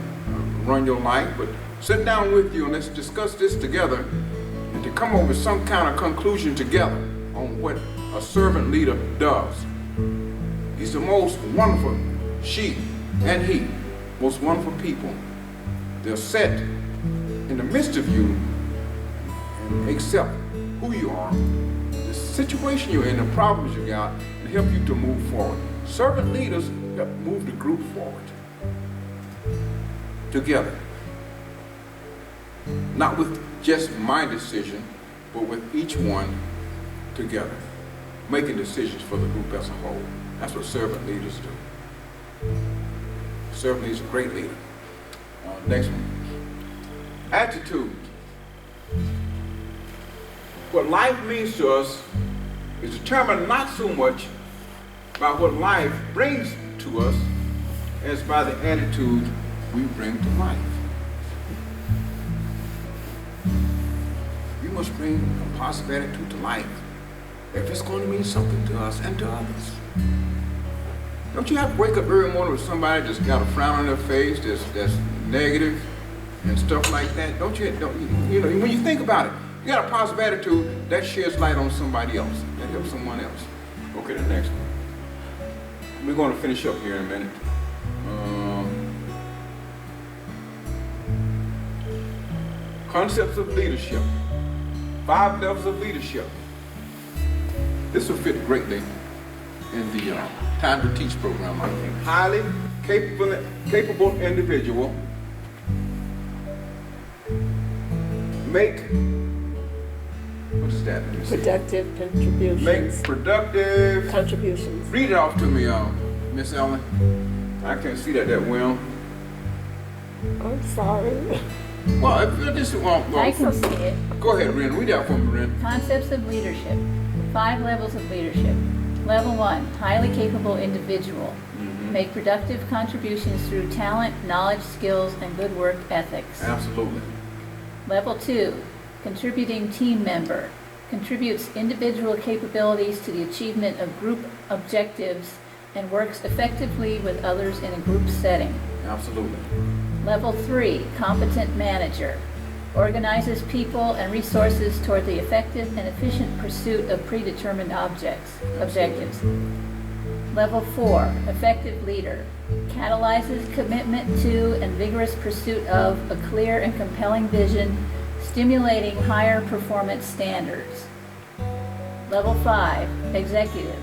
run your life, but sit down with you and let's discuss this together and to come up with some kind of conclusion together on what a servant leader does. He's the most wonderful, she and he, most wonderful people. They're set in the midst of you and accept who you are, the situation you're in, the problems you got, and help you to move forward. Servant leaders help move the group forward together. Not with just my decision, but with each one together, making decisions for the group as a whole. That's what servant leaders do. Servant leaders are a great leader. Next one. Attitude. What life means to us is determined not so much by what life brings to us, as by the attitude we bring to life. We must bring a positive attitude to life if it's going to mean something to us and to others. Don't you have to wake up every morning with somebody that's got a frown on their face, that's negative and stuff like that? Don't you know, when you think about it, you got a positive attitude, that sheds light on somebody else. That helps someone else. Okay, the next one. We're going to finish up here in a minute. Concepts of leadership. 5 levels of leadership. This will fit greatly in the Time to Teach program, I think. Highly capable individual. Make, what is that? Let me see. Productive contributions. Make productive Contributions. Read it off to me, Miss Ellen. I can't see that well. I'm sorry. Well, if this I can see it. go ahead, Ren. Read that for me, Ren. Concepts of leadership. 5 levels of leadership. Level 1, highly capable individual. Make productive contributions through talent, knowledge, skills, and good work ethics. Absolutely. Level 2, contributing team member. Contributes individual capabilities to the achievement of group objectives and works effectively with others in a group setting. Absolutely. Level 3, competent manager. Organizes people and resources toward the effective and efficient pursuit of predetermined objectives. Level 4, effective leader. Catalyzes commitment to and vigorous pursuit of a clear and compelling vision, stimulating higher performance standards. Level 5, executive.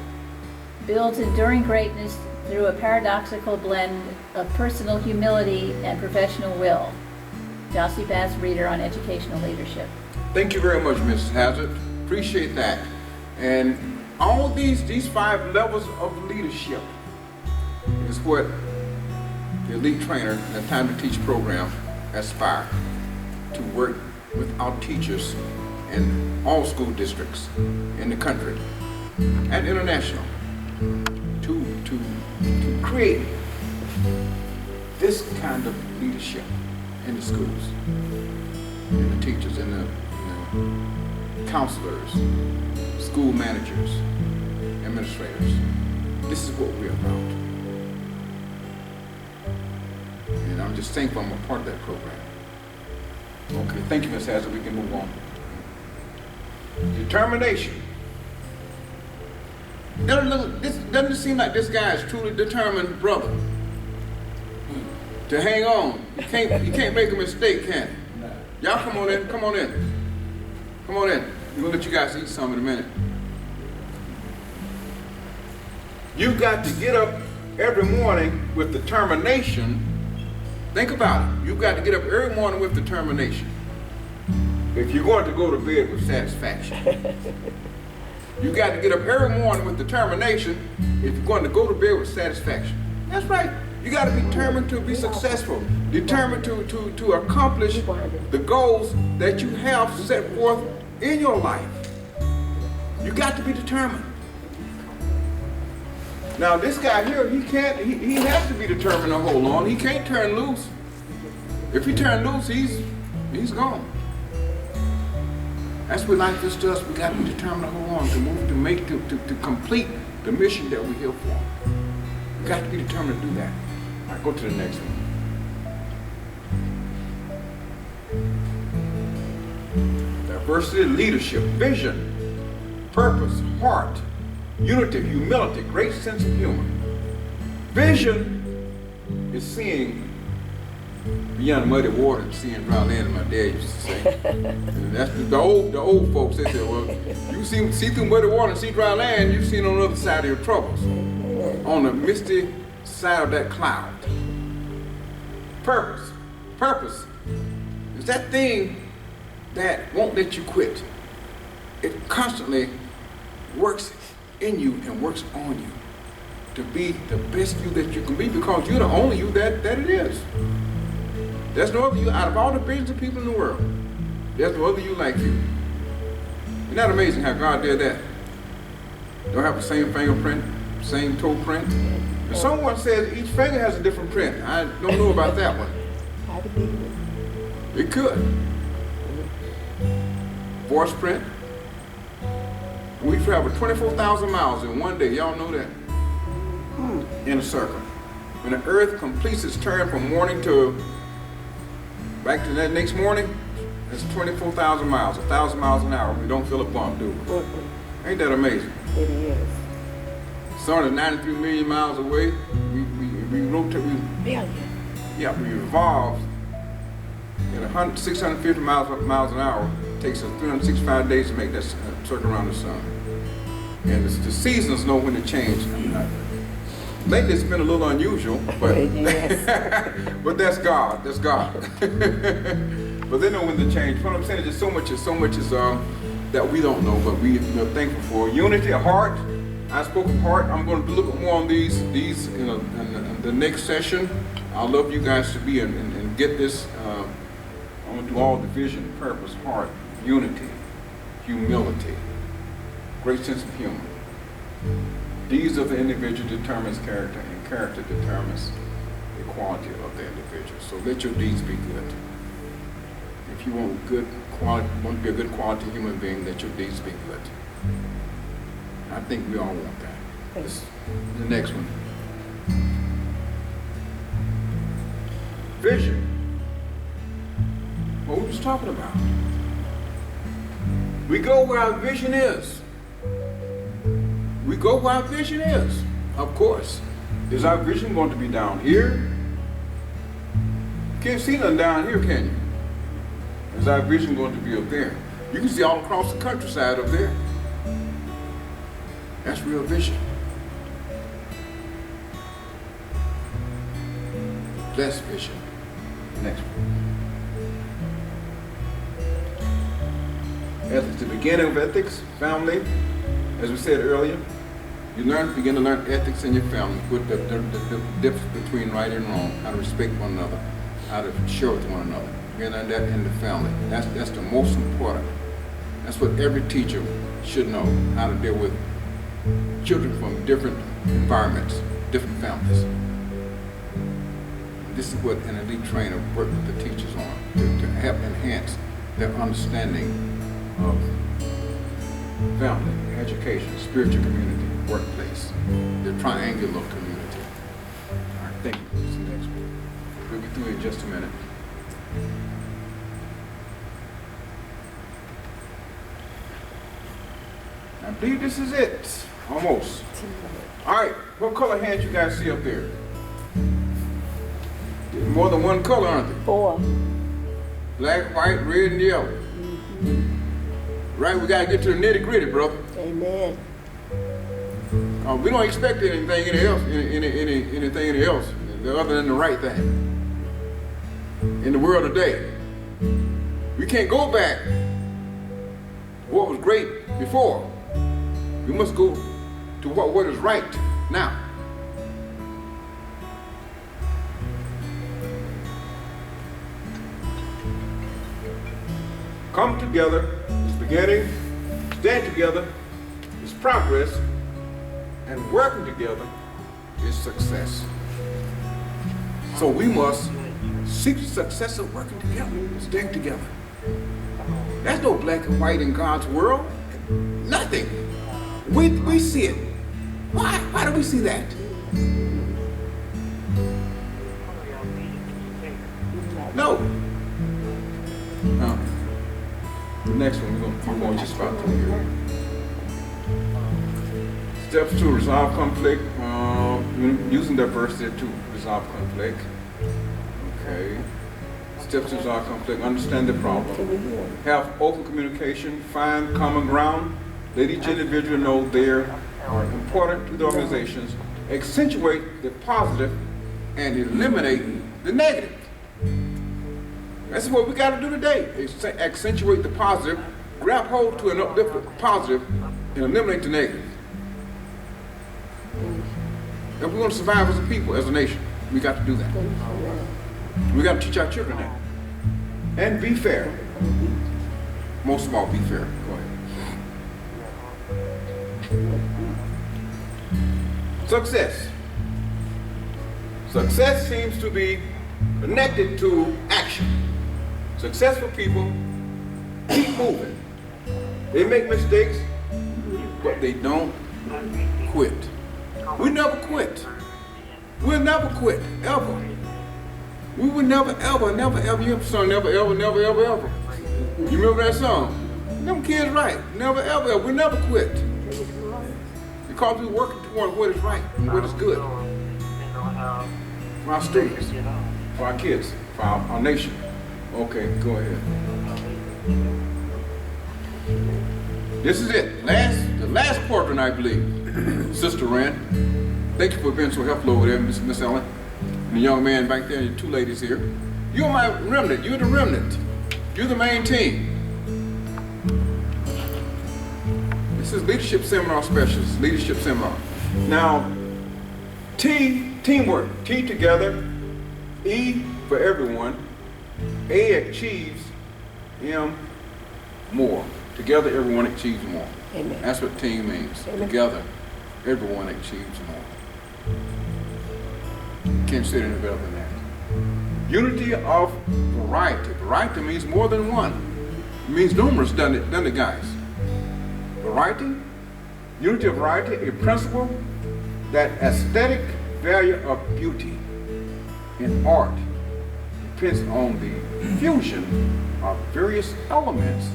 Builds enduring greatness through a paradoxical blend of personal humility and professional will. Jossie Bass Reader on Educational Leadership. Thank you very much, Mrs. Hazard. Appreciate that. And all these 5 levels of leadership is what the Elite Trainer and the Time to Teach program aspire to work with our teachers in all school districts in the country and international to create this kind of leadership in the schools, in the teachers, in the counselors, school managers, administrators. This is what we're about. And I'm just thankful I'm a part of that program. Okay, thank you, Ms. Hazard. We can move on. Determination. Doesn't it seem like this guy is truly determined, brother? To hang on. You can't make a mistake, can you? Y'all come on in, come on in. Come on in. We're gonna let you guys eat some in a minute. You've got to get up every morning with determination. Think about it. You've got to get up every morning with determination. If you're going to go to bed with satisfaction. You got to get up every morning with determination if you're going to go to bed with satisfaction. That's right. You got to be determined to be successful, determined to accomplish the goals that you have set forth in your life. You got to be determined. Now this guy here, he has to be determined to hold on. He can't turn loose. If he turn loose, he's gone. That's what life is to us. We got to be determined to hold on, to move, to complete the mission that we're here for. We got to be determined to do that. All right, go to the next one. Diversity, leadership, vision, purpose, heart, unity, humility, great sense of humor. Vision is seeing beyond muddy water and seeing dry land, my dad used to say. And that's the old folks. They said, well, you see through muddy water and see dry land, you've seen on the other side of your troubles. On the misty side of that cloud. Purpose. Purpose is that thing that won't let you quit. It constantly works in you and works on you to be the best you that you can be, because you're the only you that it is. There's no other you out of all the billions of people in the world. There's no other you like you. Isn't that amazing how God did that? Don't have the same fingerprint, same toe print, And someone says each finger has a different print. I don't know about that one. How to be it. It could. Voice print. We traveled 24,000 miles in one day. Y'all know that? In a circle. When the earth completes its turn from morning to back to that next morning, it's 24,000 miles, 1,000 miles an hour. We don't feel a bump, do we? Ain't that amazing? It is. Sun is 93 million miles away. We rotate, Billion. we revolve at 650 miles an hour. It takes us 365 days to make that circle around the sun. And the seasons know when to change. Lately it's been a little unusual, but Yes. but that's God. That's God. But they know when to change. What I'm saying is just so much is that we don't know, but we're thankful for. Unity of heart. I spoke of heart. I'm going to look more on these in the next session. I'd love you guys to be and get this. I'm going to do all the vision, purpose, heart, unity, humility, great sense of humor. These of the individual determines character, and character determines the quality of the individual. So let your deeds be good. If you want to be a good quality human being, let your deeds be good. I think we all want that. The next one. Vision. What we was talking about. We go where our vision is. We go where our vision is. Of course. Is our vision going to be down here? You can't see nothing down here, can you? Is our vision going to be up there? You can see all across the countryside up there. That's real vision. Blessed vision. Next one. Ethics. The beginning of ethics, family. As we said earlier, you begin to learn ethics in your family. What the difference between right and wrong, how to respect one another, how to share with one another. You learn that in the family. That's the most important. That's what every teacher should know, how to deal with children from different environments, different families. This is what an elite trainer works with the teachers on, to help enhance their understanding of family, education, spiritual community, workplace, the triangular community. All right, thank you. This is the next one. We'll be through in just a minute. I believe this is it. Almost. All right, what color hands you guys see up there? There's more than one color, aren't there? 4. Black, white, red, and yellow. Right, we gotta get to the nitty gritty, brother. Amen. We don't expect anything else other than the right thing in the world today. We can't go back to what was great before. We must go to what is right now. Come together is beginning, stand together is progress, and working together is success. So we must seek success of working together, staying together. There's no black and white in God's world. Nothing. We see it. Why do we see that? No. The next one, we're going just about to here. Steps to resolve conflict, using diversity to resolve conflict. Okay. Steps to resolve conflict, understand the problem. Have open communication, find common ground. Let each individual know they are important to the organizations. Accentuate the positive and eliminate the negative. That's what we got to do today. Accentuate the positive, grab hold to an uplifting positive, and eliminate the negative. If we want to survive as a people, as a nation, we got to do that. We got to teach our children that. And be fair. Most of all, be fair. Go ahead. Success. Success seems to be connected to action. Successful people keep moving. They make mistakes, but they don't quit. We never quit. We'll never quit, ever. We will never, ever, never, ever. You have a song, never, ever, never, ever, ever. You remember that song? Them kids right. Never, ever, ever. We never quit. Because we're working toward what is right and what is good. For our students, for our kids, for our nation. Okay, go ahead. This is it. The last portrait, I believe. Sister Rand. Thank you for being so helpful over there, Miss Ellen. And the young man back there, and the two ladies here. You're my remnant. You're the remnant. You're the main team. This is Leadership Seminar Specialist, Leadership Seminar. Now, T, teamwork. T together. E for everyone. A achieves. M, more. Together, everyone achieves more. Amen. That's what team means. Amen. Together, everyone achieves more. Can't say it any better than that. Unity of variety. Variety means more than one. It means numerous, doesn't it, guys? Variety, unity of variety, a principle that aesthetic value of beauty in art depends on the fusion of various elements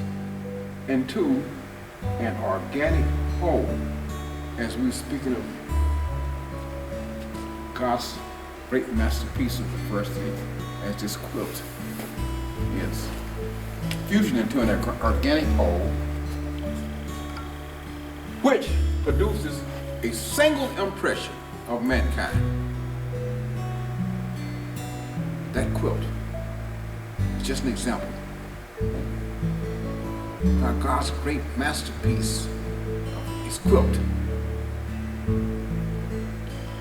into an organic whole. As we're speaking of God's great masterpiece of the first thing, as this quilt is. Fusion into an organic whole, which produces a single impression of mankind. That quilt is just an example of God's great masterpiece. His quilt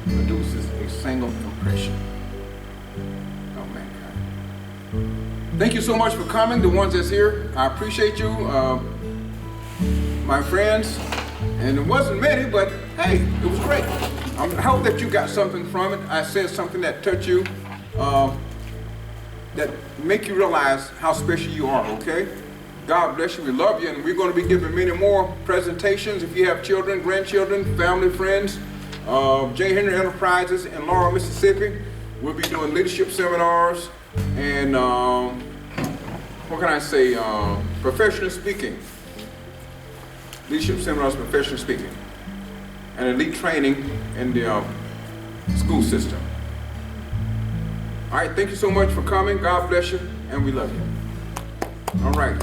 produces a single impression of mankind. Thank you so much for coming, the ones that's here. I appreciate you, my friends. And it wasn't many, but hey, it was great. I hope that you got something from it. I said something that touched you, that make you realize how special you are, okay? God bless you, we love you, and we're going to be giving many more presentations. If you have children, grandchildren, family, friends, J. Henry Enterprises in Laurel, Mississippi, we'll be doing leadership seminars and, what can I say, professional speaking. Leadership seminars, professional speaking, and elite training in the school system. All right, thank you so much for coming. God bless you, and we love you. All right.